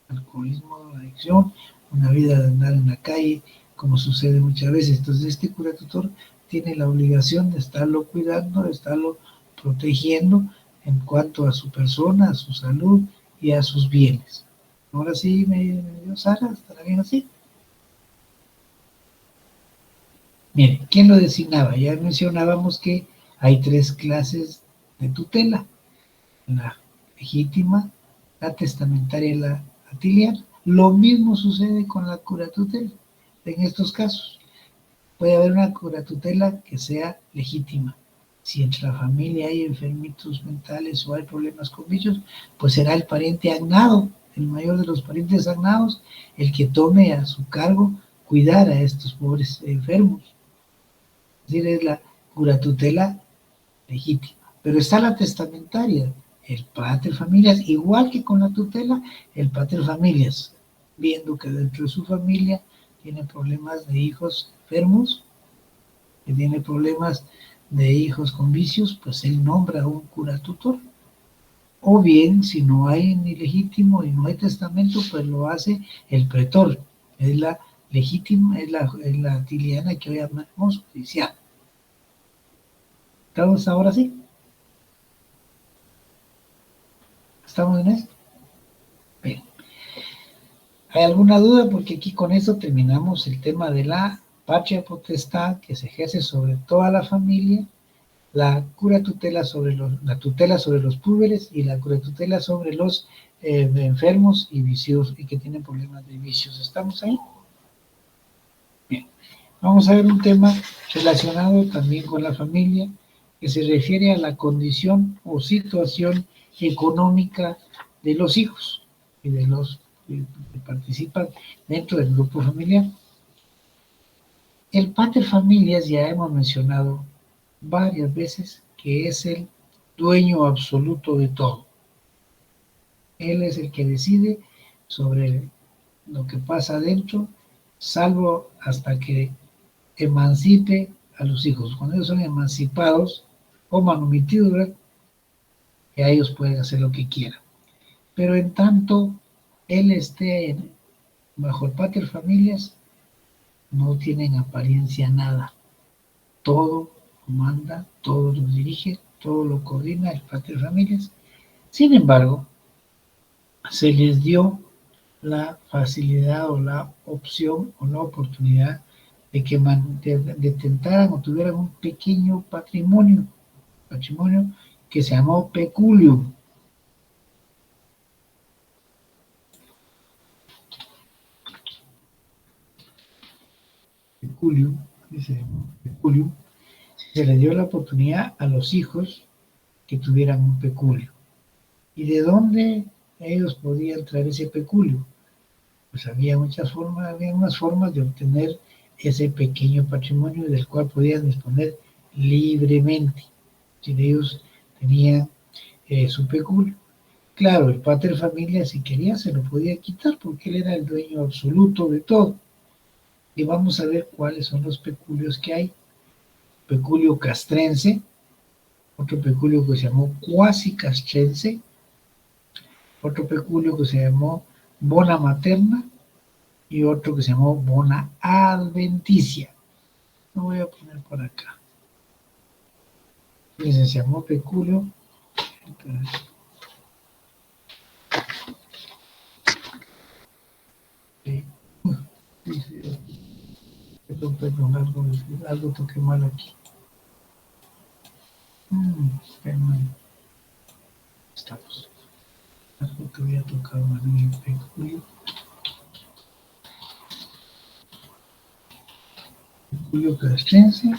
alcoholismo, adicción, una vida de andar en la calle, como sucede muchas veces. Entonces este cura tutor tiene la obligación de estarlo cuidando, de estarlo protegiendo en cuanto a su persona, a su salud y a sus bienes. Ahora sí, me dio Sara, ¿estará bien así? Mire, ¿quién lo designaba? Ya mencionábamos que hay 3 clases de tutela: la legítima, la testamentaria y la atiliana. Lo mismo sucede con la curatutela. En estos casos puede haber una curatutela que sea legítima. Si entre la familia hay enfermitos mentales o hay problemas con vicios, pues será el pariente agnado, el mayor de los parientes agnados, el que tome a su cargo cuidar a estos pobres enfermos. Es decir, es la curatutela legítima. Pero está la testamentaria, el pater familias, igual que con la tutela, el pater familias, viendo que dentro de su familia tiene problemas de hijos enfermos, que tiene problemas de hijos con vicios, pues él nombra a un curatutor. O bien, si no hay ni legítimo y no hay testamento, pues lo hace el pretor. Es la legítima, es la atiliana que hoy llamamos judicial. ¿Estamos ahora sí? ¿Estamos en esto? Bien. ¿Hay alguna duda? Porque aquí con esto terminamos el tema de la patria potestad que se ejerce sobre toda la familia, la curatutela sobre la tutela sobre los púberes y la curatutela sobre los enfermos y viciosos y que tienen problemas de vicios. ¿Estamos ahí? Bien. Vamos a ver un tema relacionado también con la familia que se refiere a la condición o situación económica de los hijos y de los que participan dentro del grupo familiar. El pater familias ya hemos mencionado varias veces que es el dueño absoluto de todo. Él es el que decide sobre lo que pasa adentro, salvo hasta que emancipe a los hijos. Cuando ellos son emancipados o manumitidos, ¿verdad?, ya ellos pueden hacer lo que quieran. Pero en tanto él esté bajo el pater familias, no tienen apariencia nada. Todo lo manda, todo lo dirige, todo lo coordina el pater familias. Sin embargo, se les dio la facilidad o la opción o la oportunidad de que tentaran o tuvieran un pequeño patrimonio que se llamó peculium. Peculium, se le dio la oportunidad a los hijos que tuvieran un peculio. ¿Y de dónde ellos podían traer ese peculio? Pues había unas formas de obtener ese pequeño patrimonio del cual podían disponer libremente. Si ellos tenían su peculio. Claro, el pater familia, si quería, se lo podía quitar porque él era el dueño absoluto de todo. Y vamos a ver cuáles son los peculios que hay. Peculio castrense, otro peculio que se llamó cuasi castrense, otro peculio que se llamó bona materna y otro que se llamó bona adventicia. Lo voy a poner por acá. Se llamó peculio. Perdón, algo toqué mal aquí. Estamos. Algo que había tocado mal en el peculio. Peculio castrense.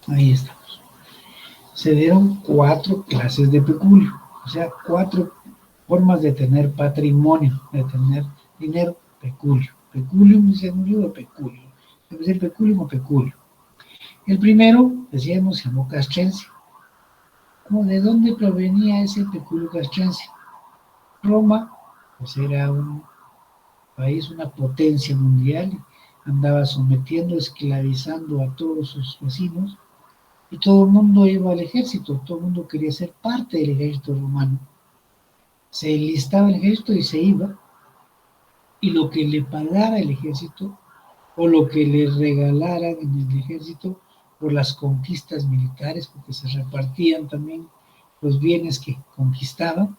Ahí estamos. Se dieron 4 clases de peculio, o sea, 4 formas de tener patrimonio, de tener dinero, peculio. Peculium es un libro de peculio. Debe ser peculium o peculio. El primero, decíamos, se llamó castrense. ¿De dónde provenía ese peculio castrense? Roma, pues era un país, una potencia mundial, andaba sometiendo, esclavizando a todos sus vecinos, y todo el mundo iba al ejército, todo el mundo quería ser parte del ejército romano. Se enlistaba el ejército y se iba, y lo que le pagara el ejército, o lo que le regalaran en el ejército por las conquistas militares, porque se repartían también los bienes que conquistaban,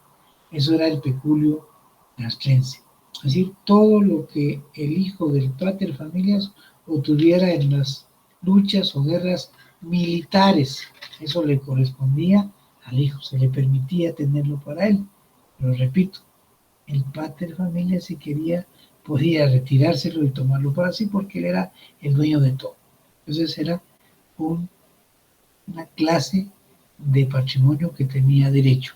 eso era el peculio castrense. Es decir, todo lo que el hijo del pater familias obtuviera en las luchas o guerras militares, eso le correspondía al hijo, se le permitía tenerlo para él. Pero repito, el pater familias, si quería, podía retirárselo y tomarlo para sí, porque él era el dueño de todo. Entonces era una clase de patrimonio que tenía derecho.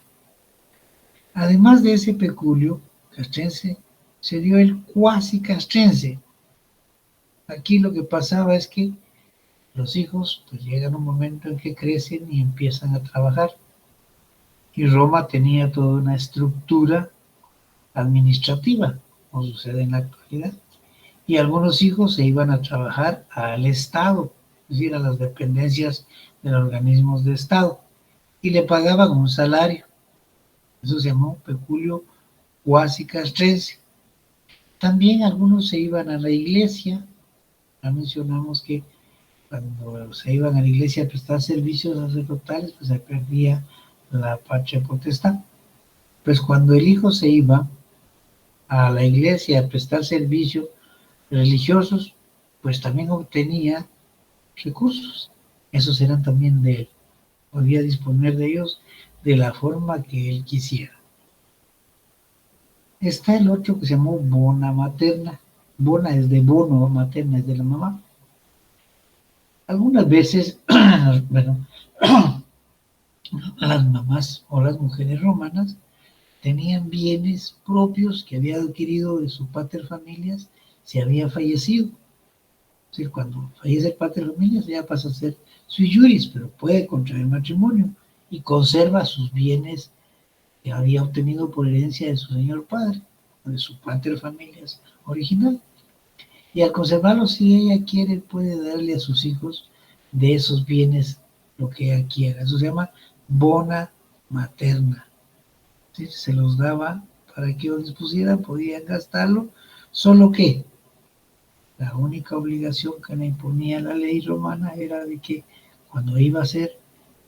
Además de ese peculio castrense, se dio el cuasi castrense. Aquí lo que pasaba es que los hijos pues llegan a un momento en que crecen y empiezan a trabajar. Y Roma tenía toda una estructura administrativa, como sucede en la actualidad. Y algunos hijos se iban a trabajar al Estado, es decir, a las dependencias de los organismos de Estado, y le pagaban un salario. Eso se llamó peculio cuasi castrense. También algunos se iban a la iglesia. Ya mencionamos que cuando se iban a la iglesia a prestar servicios sacerdotales, pues se perdía la patria potestad. Pues cuando el hijo se iba a la iglesia a prestar servicios religiosos, pues también obtenía recursos. Esos eran también de él. Podía disponer de ellos de la forma que él quisiera. Está el otro que se llamó bona materna. Bona es de bono, materna es de la mamá. Algunas veces, bueno, las mamás o las mujeres romanas tenían bienes propios que había adquirido de su pater familias si había fallecido. Es decir, cuando fallece el pater familias ya pasa a ser sui juris, pero puede contraer matrimonio y conserva sus bienes que había obtenido por herencia de su señor padre, o de su pater familias original. Y al conservarlos, si ella quiere, puede darle a sus hijos de esos bienes lo que ella quiera. Eso se llama bona materna. ¿Sí? Se los daba para que ellos dispusieran, podían gastarlo, solo que la única obligación que le imponía la ley romana era de que cuando iba a hacer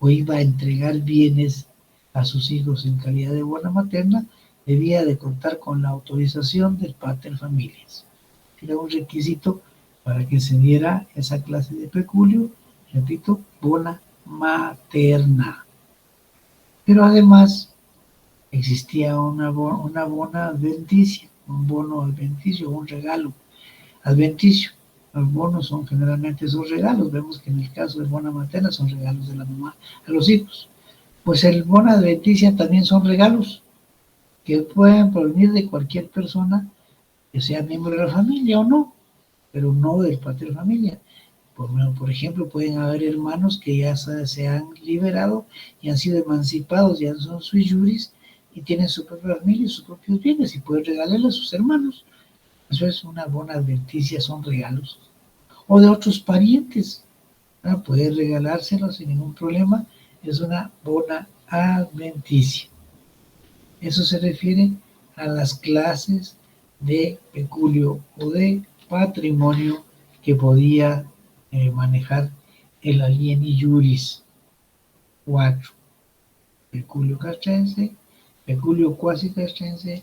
o iba a entregar bienes a sus hijos en calidad de bona materna, debía de contar con la autorización del pater familias. Era un requisito para que se diera esa clase de peculio, repito, bona materna. Pero además existía una bona adventicia, un bono adventicio, un regalo adventicio. Los bonos generalmente son regalos. Vemos que en el caso de bona materna son regalos de la mamá a los hijos. Pues el bono adventicia también son regalos que pueden provenir de cualquier persona que sea miembro de la familia o no, pero no del pater familia. Por ejemplo, pueden haber hermanos que ya se han liberado y han sido emancipados, ya son sui juris y tienen su propia familia y sus propios bienes y pueden regalarle a sus hermanos. Eso es una bona adventicia, son regalos. O de otros parientes, ¿no? Puede regalárselos sin ningún problema, es una bona adventicia. Eso se refiere a las clases de peculio o de patrimonio que podía manejar el alieni juris. 4. Peculio castrense, peculio cuasi castrense,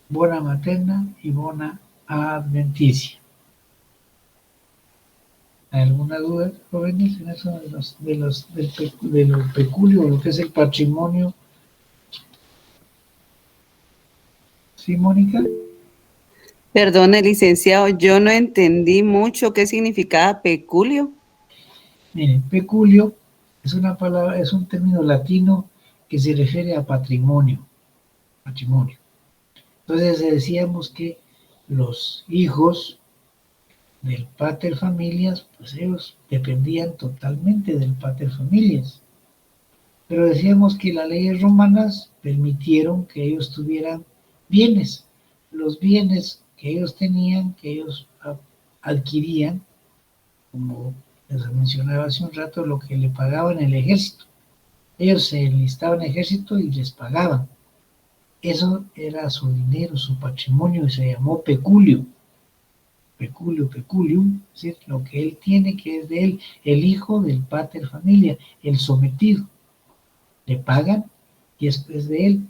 bona materna y bona adventicia. ¿Alguna duda, jóvenes, en eso de los peculio, lo que es el patrimonio? ¿Sí, Mónica? Perdone, licenciado, yo no entendí mucho qué significaba peculio. Miren, peculio es una palabra, es un término latino que se refiere a patrimonio. Entonces decíamos que los hijos del pater familias, pues ellos dependían totalmente del pater familias. Pero decíamos que las leyes romanas permitieron que ellos tuvieran bienes. Los bienes que ellos tenían, que ellos adquirían, como les mencionaba hace un rato, lo que le pagaban el ejército. Ellos se enlistaban en el ejército y les pagaban. Eso era su dinero, su patrimonio, y se llamó peculio. Peculio, peculium, es decir, lo que él tiene, que es de él, el hijo del pater familia, el sometido. Le pagan y es de él.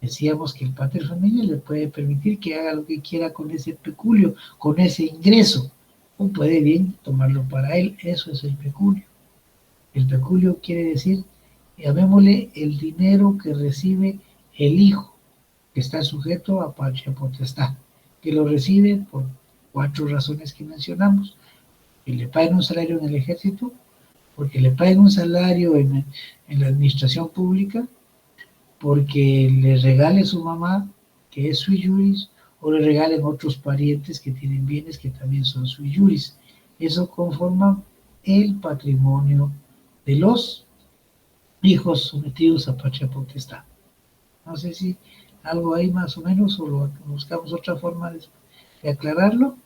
Decíamos que el pater familia le puede permitir que haga lo que quiera con ese peculio, con ese ingreso, o puede bien tomarlo para él. Eso es el peculio. El peculio quiere decir, llamémosle, el dinero que recibe el hijo, que está sujeto a patria potestad, que lo recibe por 4 razones que mencionamos: que le paguen un salario en el ejército, porque le paguen un salario en la administración pública, porque le regale su mamá, que es sui juris, o le regalen otros parientes que tienen bienes que también son sui juris. Eso conforma el patrimonio de los hijos sometidos a patria potestad. No sé si algo ahí más o menos, o buscamos otra forma de aclararlo.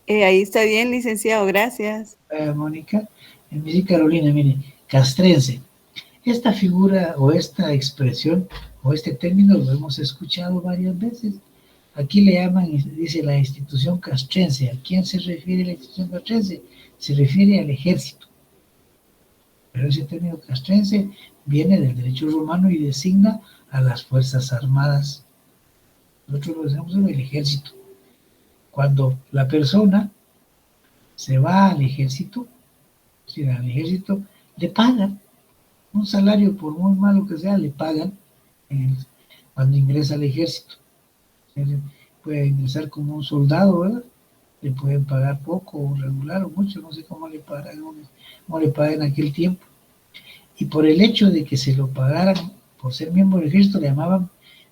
Ahí está bien, licenciado, gracias. Mónica, me dice Carolina, mire, castrense. Esta figura o esta expresión o este término lo hemos escuchado varias veces. Aquí le llaman, dice, la institución castrense. ¿A quién se refiere la institución castrense? Se refiere al ejército. Pero ese término castrense viene del derecho romano y designa a las fuerzas armadas. Nosotros lo decimos en el ejército. Cuando la persona se va al ejército, es decir, al ejército le pagan un salario, por muy malo que sea, le pagan cuando ingresa al ejército. Él puede ingresar como un soldado, ¿verdad? Le pueden pagar poco o regular o mucho, no sé cómo le pagan en aquel tiempo. Y por el hecho de que se lo pagaran por ser miembro del ejército, le llamaban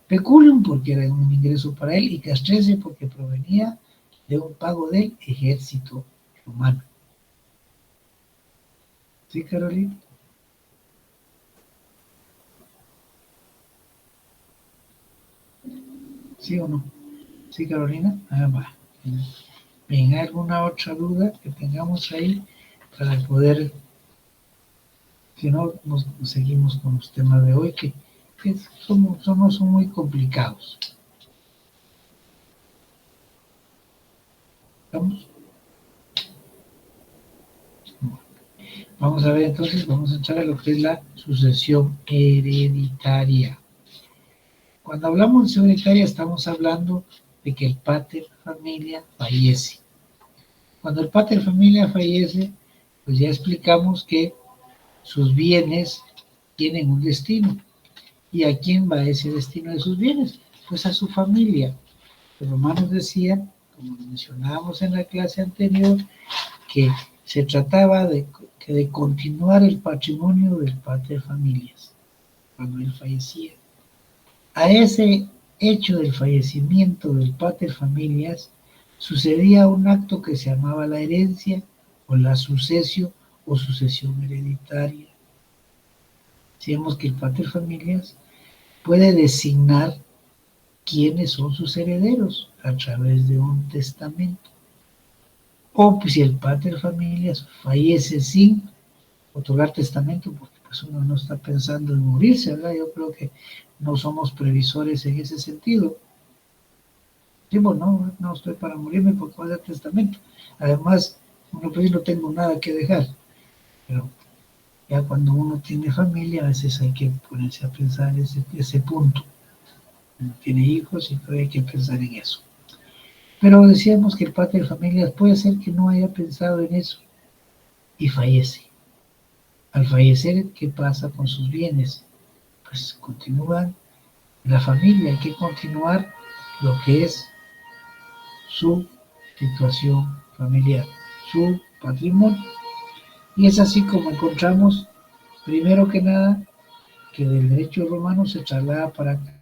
peculium porque era un ingreso para él, y castrense porque provenía de un pago del ejército romano. ¿Sí, Carolina? ¿Sí o no? ¿Sí, Carolina? Va. Bien, ¿alguna otra duda que tengamos ahí para poder, si no, nos seguimos con los temas de hoy, que no son muy complicados? ¿Estamos? Vamos a ver entonces, vamos a entrar a lo que es la sucesión hereditaria. Cuando hablamos de sucesión hereditaria estamos hablando de que el pater familia fallece. Cuando el pater familia fallece, pues ya explicamos que sus bienes tienen un destino. ¿Y a quién va ese destino de sus bienes? Pues a su familia. Los romanos decían, como mencionábamos en la clase anterior, que se trataba de continuar el patrimonio del pater familias cuando él fallecía. A ese hecho del fallecimiento del pater familias sucedía un acto que se llamaba la herencia o la sucesio o sucesión hereditaria. Decíamos que el pater familias puede designar quiénes son sus herederos a través de un testamento. O pues, si el pater familias fallece sin otorgar testamento, porque pues uno no está pensando en morirse, ¿verdad? Yo creo que no somos previsores en ese sentido. Digo, no estoy para morirme porque voy a dar testamento. Además, uno pues no tengo nada que dejar. Pero ya cuando uno tiene familia, a veces hay que ponerse a pensar ese punto. Uno tiene hijos y todavía hay que pensar en eso. Pero decíamos que el padre de familias puede ser que no haya pensado en eso y fallece. Al fallecer, ¿qué pasa con sus bienes? Pues continúan en la familia, hay que continuar lo que es su situación familiar, su patrimonio. Y es así como encontramos, primero que nada, que del derecho romano se traslada para acá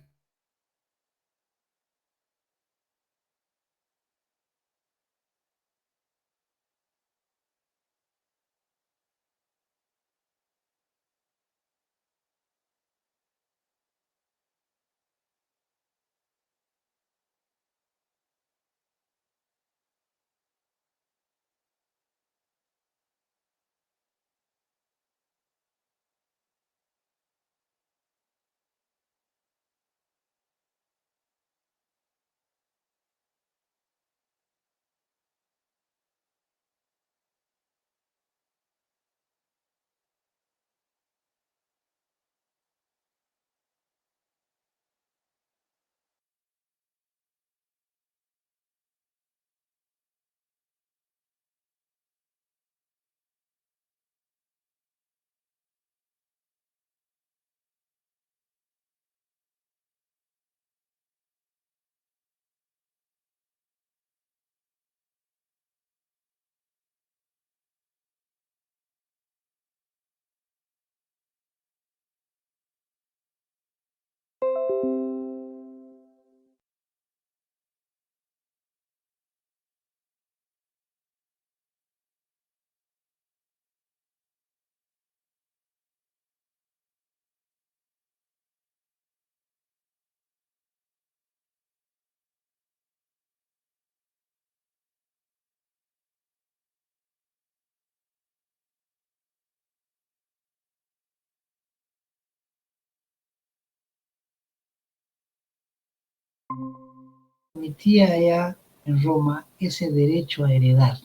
transmitía ya en Roma ese derecho a heredar.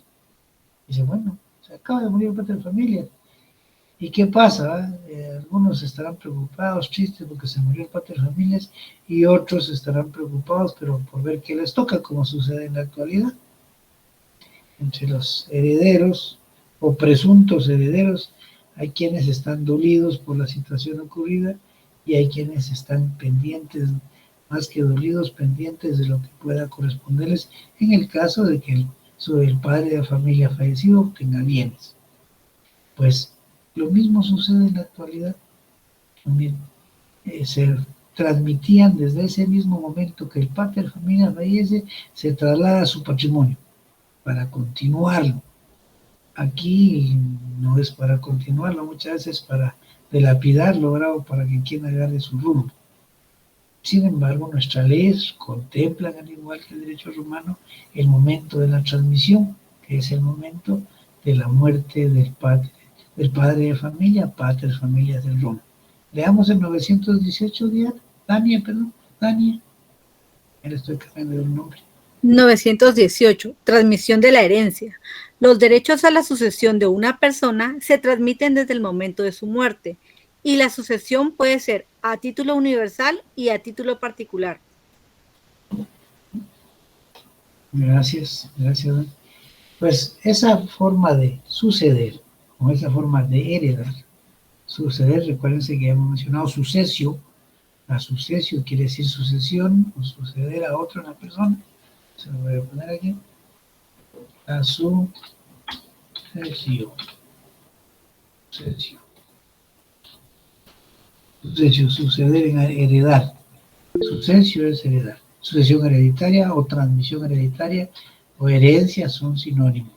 Dice, bueno, se acaba de morir el padre de familia. ¿Y qué pasa? Algunos estarán preocupados, tristes porque se murió el padre de familias, y otros estarán preocupados, pero por ver qué les toca, como sucede en la actualidad. Entre los herederos o presuntos herederos, hay quienes están dolidos por la situación ocurrida y hay quienes están pendientes, más que dolidos, pendientes de lo que pueda corresponderles en el caso de que el padre de familia fallecido tenga bienes. Pues lo mismo sucede en la actualidad. También se transmitían desde ese mismo momento que el padre de familia fallece, se traslada a su patrimonio para continuarlo. Aquí no es para continuarlo, muchas veces para dilapidarlo, bravo, para que quien agarre su rumbo. Sin embargo, nuestras leyes contemplan, al igual que el derecho romano, el momento de la transmisión, que es el momento de la muerte del padre de familia, pater familias del Roma. Leamos el 918, Dania, ya le estoy cambiando el nombre. 918. Transmisión de la herencia. Los derechos a la sucesión de una persona se transmiten desde el momento de su muerte, y la sucesión puede ser a título universal y a título particular. Gracias. Pues esa forma de suceder, o esa forma de heredar, suceder, recuérdense que ya hemos mencionado sucesio. La sucesio quiere decir sucesión o suceder a otra una persona. Se lo voy a poner aquí. La sucesio. Suceder en heredar. Sucesio es heredar. Sucesión hereditaria o transmisión hereditaria o herencia son sinónimos.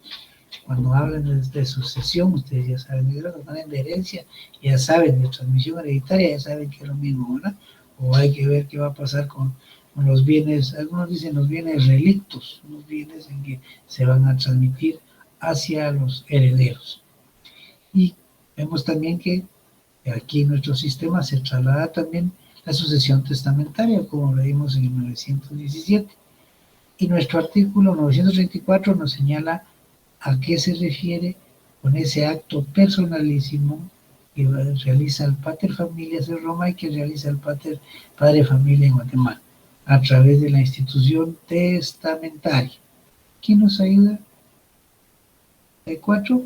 Cuando hablan de sucesión, ustedes ya saben, cuando hablan de herencia, ya saben, de transmisión hereditaria, ya saben que es lo mismo, ¿verdad? O hay que ver qué va a pasar con los bienes, algunos dicen los bienes relictos, los bienes en que se van a transmitir hacia los herederos. Y vemos también que aquí en nuestro sistema se traslada también la sucesión testamentaria, como lo vimos en el 917. Y nuestro artículo 934 nos señala a qué se refiere con ese acto personalísimo que realiza el pater familias en Roma y que realiza el padre familia en Guatemala, a través de la institución testamentaria. ¿Quién nos ayuda? ¿Hay 4?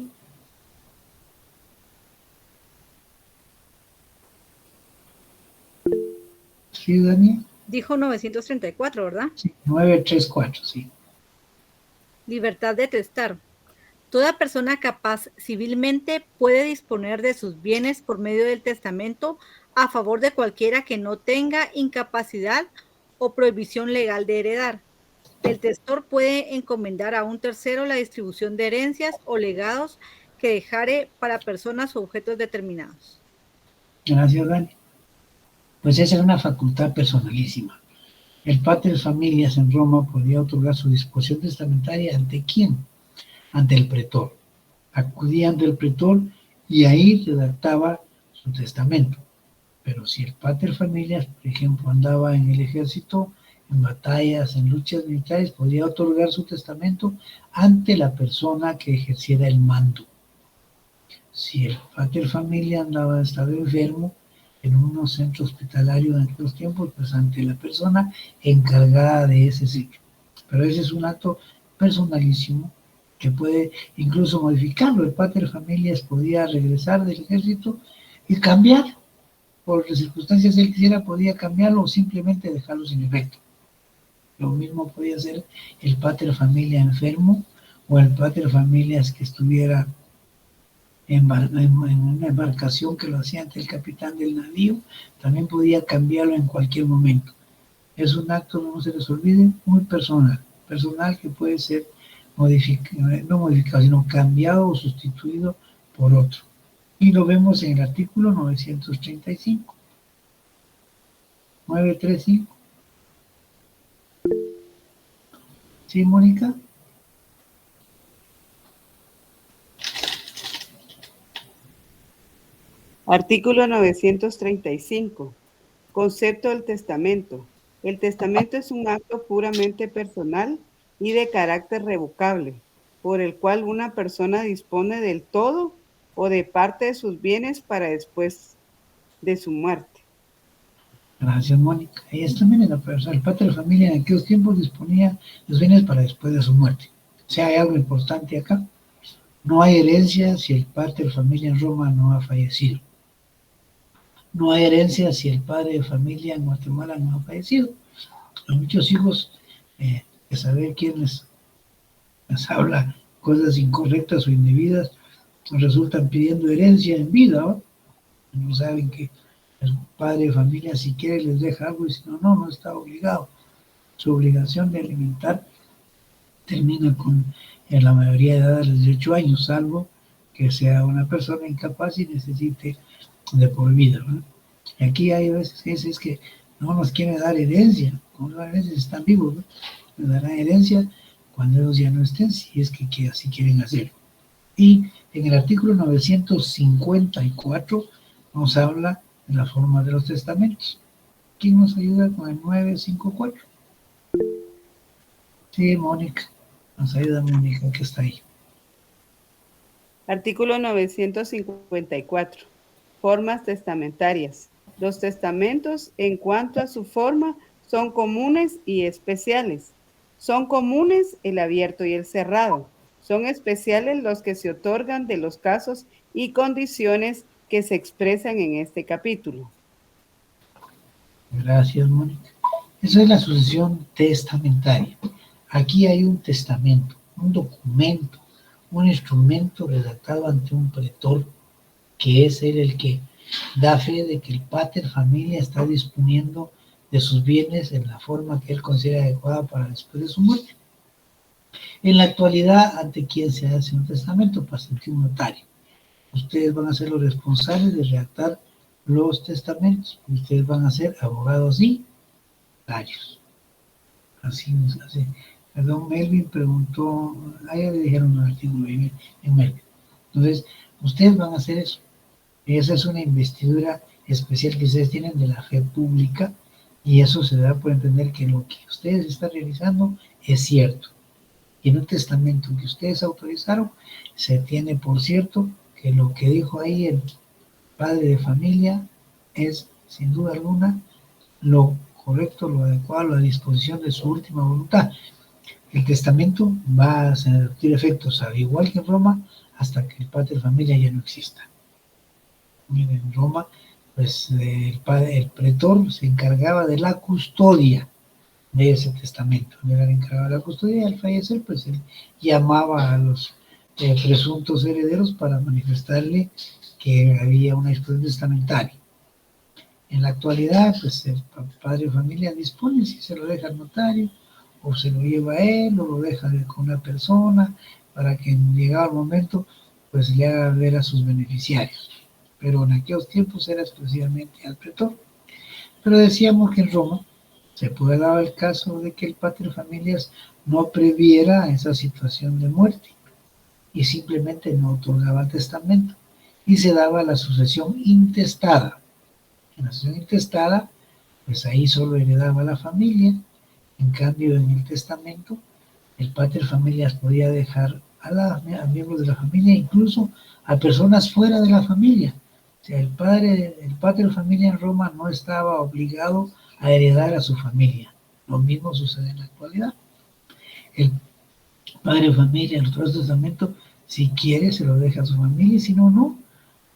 ¿Sí, Dani? Dijo 934, ¿verdad? Sí, 934, sí. Libertad de testar. Toda persona capaz civilmente puede disponer de sus bienes por medio del testamento a favor de cualquiera que no tenga incapacidad o prohibición legal de heredar. El testor puede encomendar a un tercero la distribución de herencias o legados que dejare para personas o objetos determinados. Gracias, Dani. Pues esa es una facultad personalísima. El pater familias en Roma podía otorgar su disposición testamentaria ¿ante quién? Ante el pretor. Acudía ante el pretor y ahí redactaba su testamento. Pero si el pater familias, por ejemplo, andaba en el ejército, en batallas, en luchas militares, podía otorgar su testamento ante la persona que ejerciera el mando. Si el pater familia estaba enfermo en un centro hospitalario en aquellos tiempos, pues ante la persona encargada de ese sitio. Pero ese es un acto personalísimo que puede incluso modificarlo. El pater familias podía regresar del ejército y cambiar, por las circunstancias él quisiera, podía cambiarlo o simplemente dejarlo sin efecto. Lo mismo podía hacer el pater familia enfermo o el pater familias que estuviera en una embarcación que lo hacía ante el capitán del navío, también podía cambiarlo en cualquier momento. Es un acto, no se les olvide, muy personal que puede ser no modificado, sino cambiado o sustituido por otro. Y lo vemos en el artículo 935. 935. ¿Sí, Mónica? Artículo 935. Concepto del testamento. El testamento es un acto puramente personal y de carácter revocable, por el cual una persona dispone del todo o de parte de sus bienes para después de su muerte. Gracias, Mónica. Ahí está, miren, el padre de familia en aquellos tiempos disponía los bienes para después de su muerte. O sea, hay algo importante acá. No hay herencia si el padre de familia en Roma no ha fallecido. No hay herencia si el padre de familia en Guatemala no ha fallecido. Hay muchos hijos de saber quién les habla cosas incorrectas o indebidas, resultan pidiendo herencia en vida, ¿no? No saben que el padre de familia si quiere les deja algo y si no, no está obligado. Su obligación de alimentar termina con en la mayoría de edad de los 18 años, salvo que sea una persona incapaz y necesite de por vida, ¿no? Y aquí hay veces que no nos quieren dar herencia, como las herencias están vivos, ¿no? Nos darán herencia cuando ellos ya no estén, si es que así quieren hacerlo. Y en el artículo 954 nos habla de la forma de los testamentos. ¿Quién nos ayuda con el 954? Sí, Mónica. Nos ayuda Mónica, que está ahí. Artículo 954. Formas testamentarias. Los testamentos, en cuanto a su forma, son comunes y especiales. Son comunes el abierto y el cerrado. Son especiales los que se otorgan de los casos y condiciones que se expresan en este capítulo. Gracias, Mónica. Eso es la sucesión testamentaria. Aquí hay un testamento, un documento, un instrumento redactado ante un pretor, que es él el que da fe de que el pater familia está disponiendo de sus bienes en la forma que él considera adecuada para después de su muerte. En la actualidad, ¿ante quién se hace un testamento? Pues ante un notario. Ustedes van a ser los responsables de redactar los testamentos. Ustedes van a ser abogados y notarios. Así nos hace. Perdón, Melvin preguntó, ya le dijeron un artículo en Melvin. Entonces, ustedes van a hacer eso. Esa es una investidura especial que ustedes tienen de la fe pública y eso se da por entender que lo que ustedes están realizando es cierto. Y en un testamento que ustedes autorizaron, se tiene por cierto que lo que dijo ahí el padre de familia es, sin duda alguna, lo correcto, lo adecuado, la disposición de su última voluntad. El testamento va a surtir efectos, al igual que en Roma, hasta que el padre de familia ya no exista. En Roma, pues el pretor se encargaba de la custodia de ese testamento. Él era el encargado de la custodia y al fallecer, pues él llamaba a los presuntos herederos para manifestarle que había una disposición testamentaria. En la actualidad, pues el padre de familia dispone si se lo deja al notario, o se lo lleva a él, o lo deja con una persona, para que llegado el momento, pues le haga ver a sus beneficiarios. Pero en aquellos tiempos era exclusivamente al pretor. Pero decíamos que en Roma se puede dar el caso de que el pater familias no previera esa situación de muerte y simplemente no otorgaba el testamento y se daba la sucesión intestada. En la sucesión intestada, pues ahí solo heredaba la familia. En cambio, en el testamento, el pater familias podía dejar a miembros de la familia, incluso a personas fuera de la familia. O sea, el pater familia en Roma no estaba obligado a heredar a su familia. Lo mismo sucede en la actualidad. El padre de familia en el testamento, si quiere, se lo deja a su familia, y si no, no.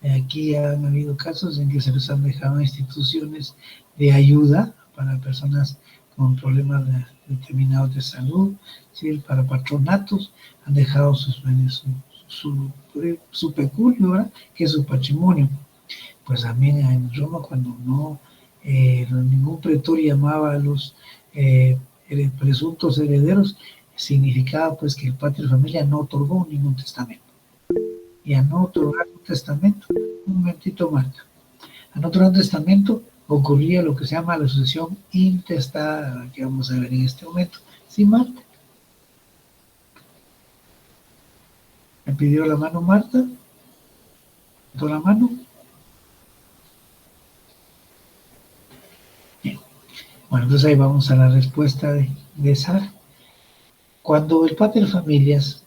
Aquí han habido casos en que se les han dejado instituciones de ayuda para personas con problemas determinados de salud, ¿sí? Para patronatos, han dejado sus bienes, su peculio, ¿verdad? Que es su patrimonio. Pues también en Roma, cuando ningún pretor llamaba a los presuntos herederos, significaba pues que el pater familia no otorgó ningún testamento. Y a no otorgar un testamento, un momentito, Marta, a no otorgar un testamento ocurría lo que se llama la sucesión intestada, que vamos a ver en este momento. ¿Sí, Marta? ¿Me pidió la mano Marta? ¿Toda la mano? Bien. Bueno, entonces ahí vamos a la respuesta de Sara. Cuando el pater familias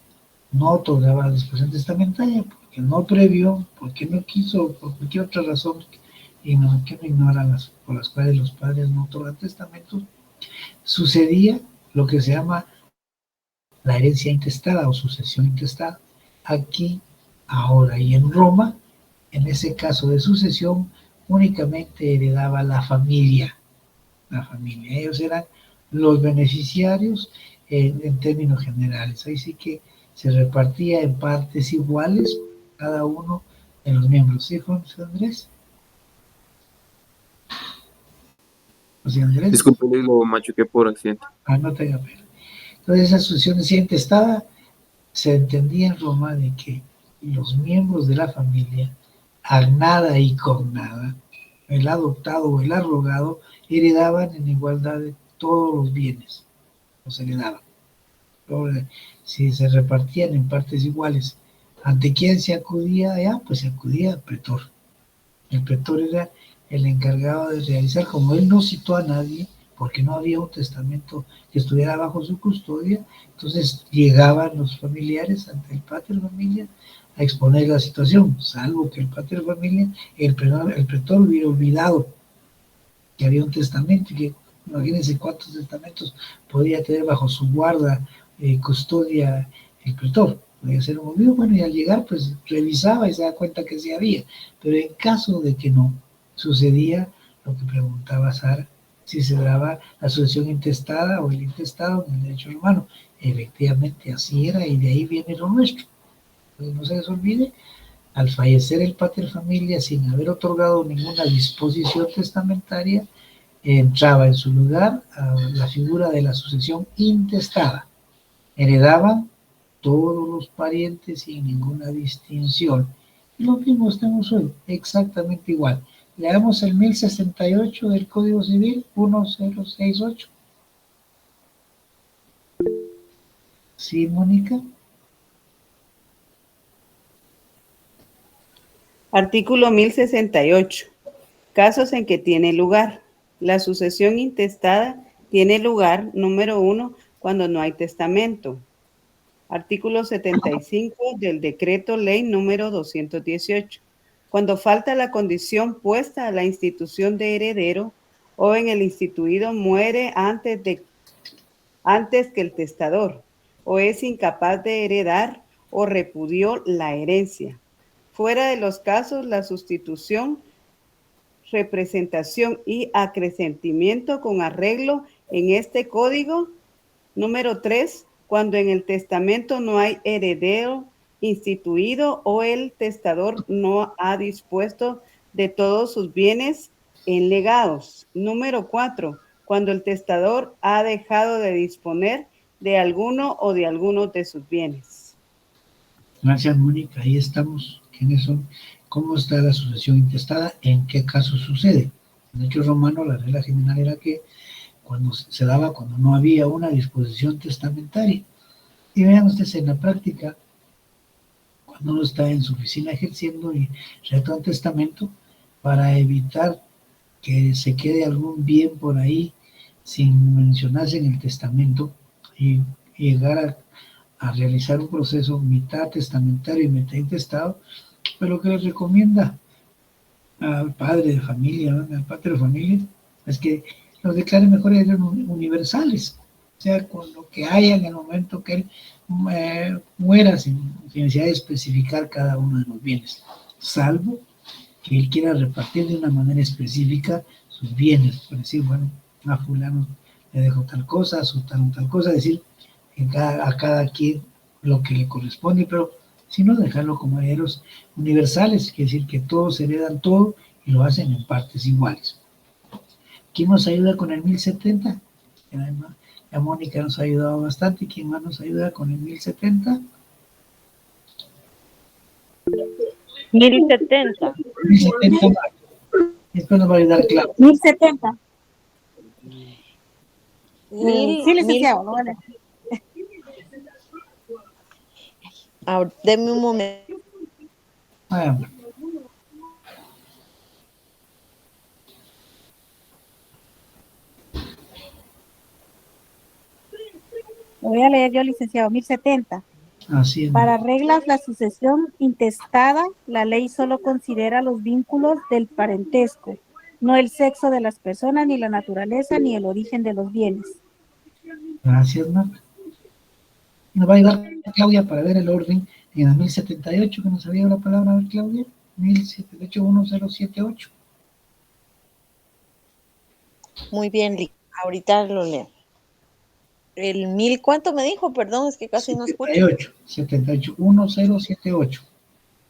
no otorgaba la disposición testamentaria, porque no previó, porque no quiso, por cualquier otra razón, y no, que no ignora por las cuales los padres no otorgan testamentos, sucedía lo que se llama la herencia intestada o sucesión intestada. Aquí, ahora y en Roma, en ese caso de sucesión, únicamente heredaba la familia. La familia, ellos eran los beneficiarios en términos generales. Ahí sí que se repartía en partes iguales cada uno de los miembros. ¿Sí, José Andrés? José Andrés. Disculpe, lo machuqué por accidente. No tenga pena. Entonces, esa sucesión intestada se entendía en Roma de que los miembros de la familia, al nada y con nada, el adoptado o el arrogado, heredaban en igualdad de todos los bienes, los heredaban. Si se repartían en partes iguales, ¿ante quién se acudía allá? Pues se acudía al pretor. El pretor era el encargado de realizar, como él no citó a nadie, porque no había un testamento que estuviera bajo su custodia, entonces llegaban los familiares ante el pater familia a exponer la situación, salvo que el pater familia, el pretor hubiera olvidado que había un testamento, y que imagínense cuántos testamentos podía tener bajo su guarda, custodia el pretor. Podía ser un olvido, bueno, y al llegar pues revisaba y se da cuenta que sí había, pero en caso de que no, sucedía lo que preguntaba Sara, si se daba la sucesión intestada o el intestado en el derecho romano. Efectivamente así era, y de ahí viene lo nuestro. Entonces no se les olvide, al fallecer el pater familia sin haber otorgado ninguna disposición testamentaria, entraba en su lugar a la figura de la sucesión intestada. Heredaban todos los parientes sin ninguna distinción. Y lo mismo estamos hoy, exactamente igual. Leamos el 1068 del Código Civil, 1068. ¿Sí, Mónica? Artículo 1068. Casos en que tiene lugar. La sucesión intestada tiene lugar, número 1, cuando no hay testamento. Artículo 75 del Decreto Ley número 218. Cuando falta la condición puesta a la institución de heredero o en el instituido muere antes que el testador, o es incapaz de heredar o repudió la herencia. Fuera de los casos, la sustitución, representación y acrecentamiento con arreglo en este código. Número 3, cuando en el testamento no hay heredero instituido o el testador no ha dispuesto de todos sus bienes en legados. Número 4, cuando el testador ha dejado de disponer de alguno o de algunos de sus bienes. Gracias, Mónica. Ahí estamos. ¿Quiénes son? ¿Cómo está la sucesión intestada? ¿En qué caso sucede? En el derecho romano, la regla general era que cuando se daba, cuando no había una disposición testamentaria. Y vean ustedes en la práctica, cuando uno está en su oficina ejerciendo y redacta un testamento, para evitar que se quede algún bien por ahí sin mencionarse en el testamento y llegar a realizar un proceso mitad testamentario y mitad intestado, pues lo que les recomienda al padre de familia, ¿no?, al padre de familia, es que los declare mejor universales, o sea, con lo que haya en el momento que él muera, sin necesidad de especificar cada uno de los bienes, salvo que él quiera repartir de una manera específica sus bienes, por decir, bueno, a fulano le dejo tal cosa, a su tal cosa, decir a cada quien lo que le corresponde, pero si no, dejarlo como herederos universales, quiere decir que todos heredan todo y lo hacen en partes iguales. ¿Quién nos ayuda con el 1070? Ya Mónica nos ha ayudado bastante. ¿Quién más nos ayuda con el 1070? 1070. 1070. Esto nos va a ayudar, claro. 1070. Sí, licenciado, no vale. Deme un momento. voy a leer yo, licenciado, 1070. Así es. Para reglas la sucesión intestada, la ley solo considera los vínculos del parentesco, no el sexo de las personas, ni la naturaleza, ni el origen de los bienes. Gracias, Marta. Nos va a ayudar Claudia para ver el orden en el 1078, que nos había dado la palabra. A ver, Claudia, 1078-1078. Muy bien, ahorita lo leo. El 1000, ¿cuánto me dijo? Perdón, es que casi no escucho. 78, 1078.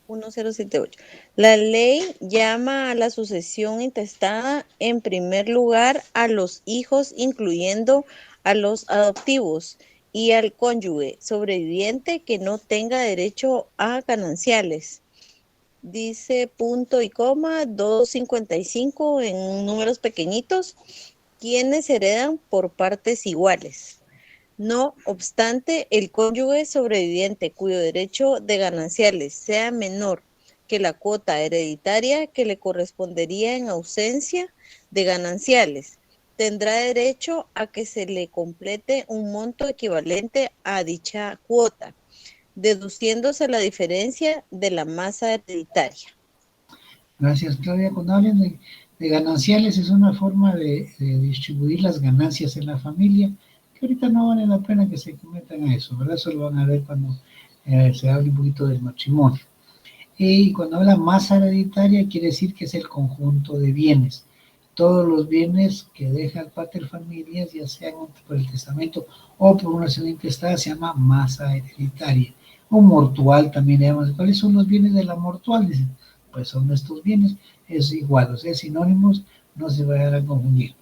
1078. La ley llama a la sucesión intestada en primer lugar a los hijos, incluyendo a los adoptivos, y al cónyuge sobreviviente que no tenga derecho a gananciales. Dice punto y coma, 255 en números pequeñitos, quienes heredan por partes iguales. No obstante, el cónyuge sobreviviente cuyo derecho de gananciales sea menor que la cuota hereditaria que le correspondería en ausencia de gananciales, tendrá derecho a que se le complete un monto equivalente a dicha cuota, deduciéndose la diferencia de la masa hereditaria. Gracias, Claudia. Cuando hablen de gananciales, es una forma de distribuir las ganancias en la familia, que ahorita no vale la pena que se cometan a eso, ¿verdad? Eso lo van a ver cuando se hable un poquito del matrimonio. Y cuando habla masa hereditaria, quiere decir que es el conjunto de bienes. Todos los bienes que deja el pater familias, ya sean por el testamento o por una acción intestada, se llama masa hereditaria. O mortual también le llamamos. ¿Cuáles son los bienes de la mortual? Dicen, pues son estos bienes, es igual, o sea, sinónimos, no se vayan a confundir.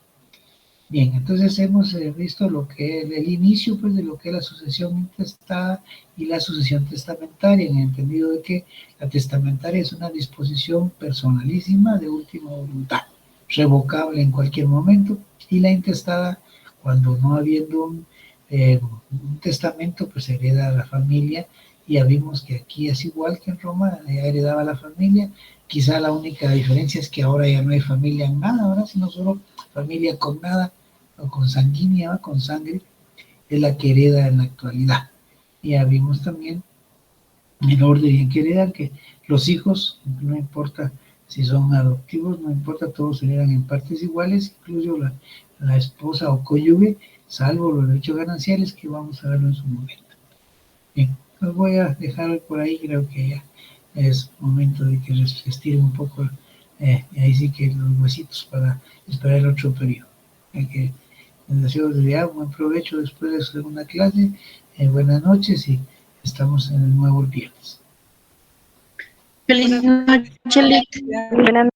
Bien, entonces hemos visto lo que es el inicio, pues, de lo que es la sucesión intestada y la sucesión testamentaria, en el entendido de que la testamentaria es una disposición personalísima de última voluntad, revocable en cualquier momento, y la intestada, cuando no habiendo un testamento, pues hereda a la familia. Ya vimos que aquí es igual que en Roma, ya heredaba a la familia. Quizá la única diferencia es que ahora ya no hay familia en nada, ahora sino solo familia con nada, o con sanguínea, con sangre, es la que hereda en la actualidad. Y ya vimos también el orden en que heredan, que los hijos, no importa si son adoptivos, no importa, todos heredan en partes iguales, incluso la esposa o cónyuge, salvo los derechos gananciales, que vamos a verlo en su momento. Bien, los voy a dejar por ahí, creo que ya es momento de que les estiren un poco, y ahí sí que los huesitos para esperar el otro periodo. Que les deseo desde ya buen provecho después de su segunda clase, buenas noches y estamos en el nuevo viernes. Feliz noche, Lic. Buenas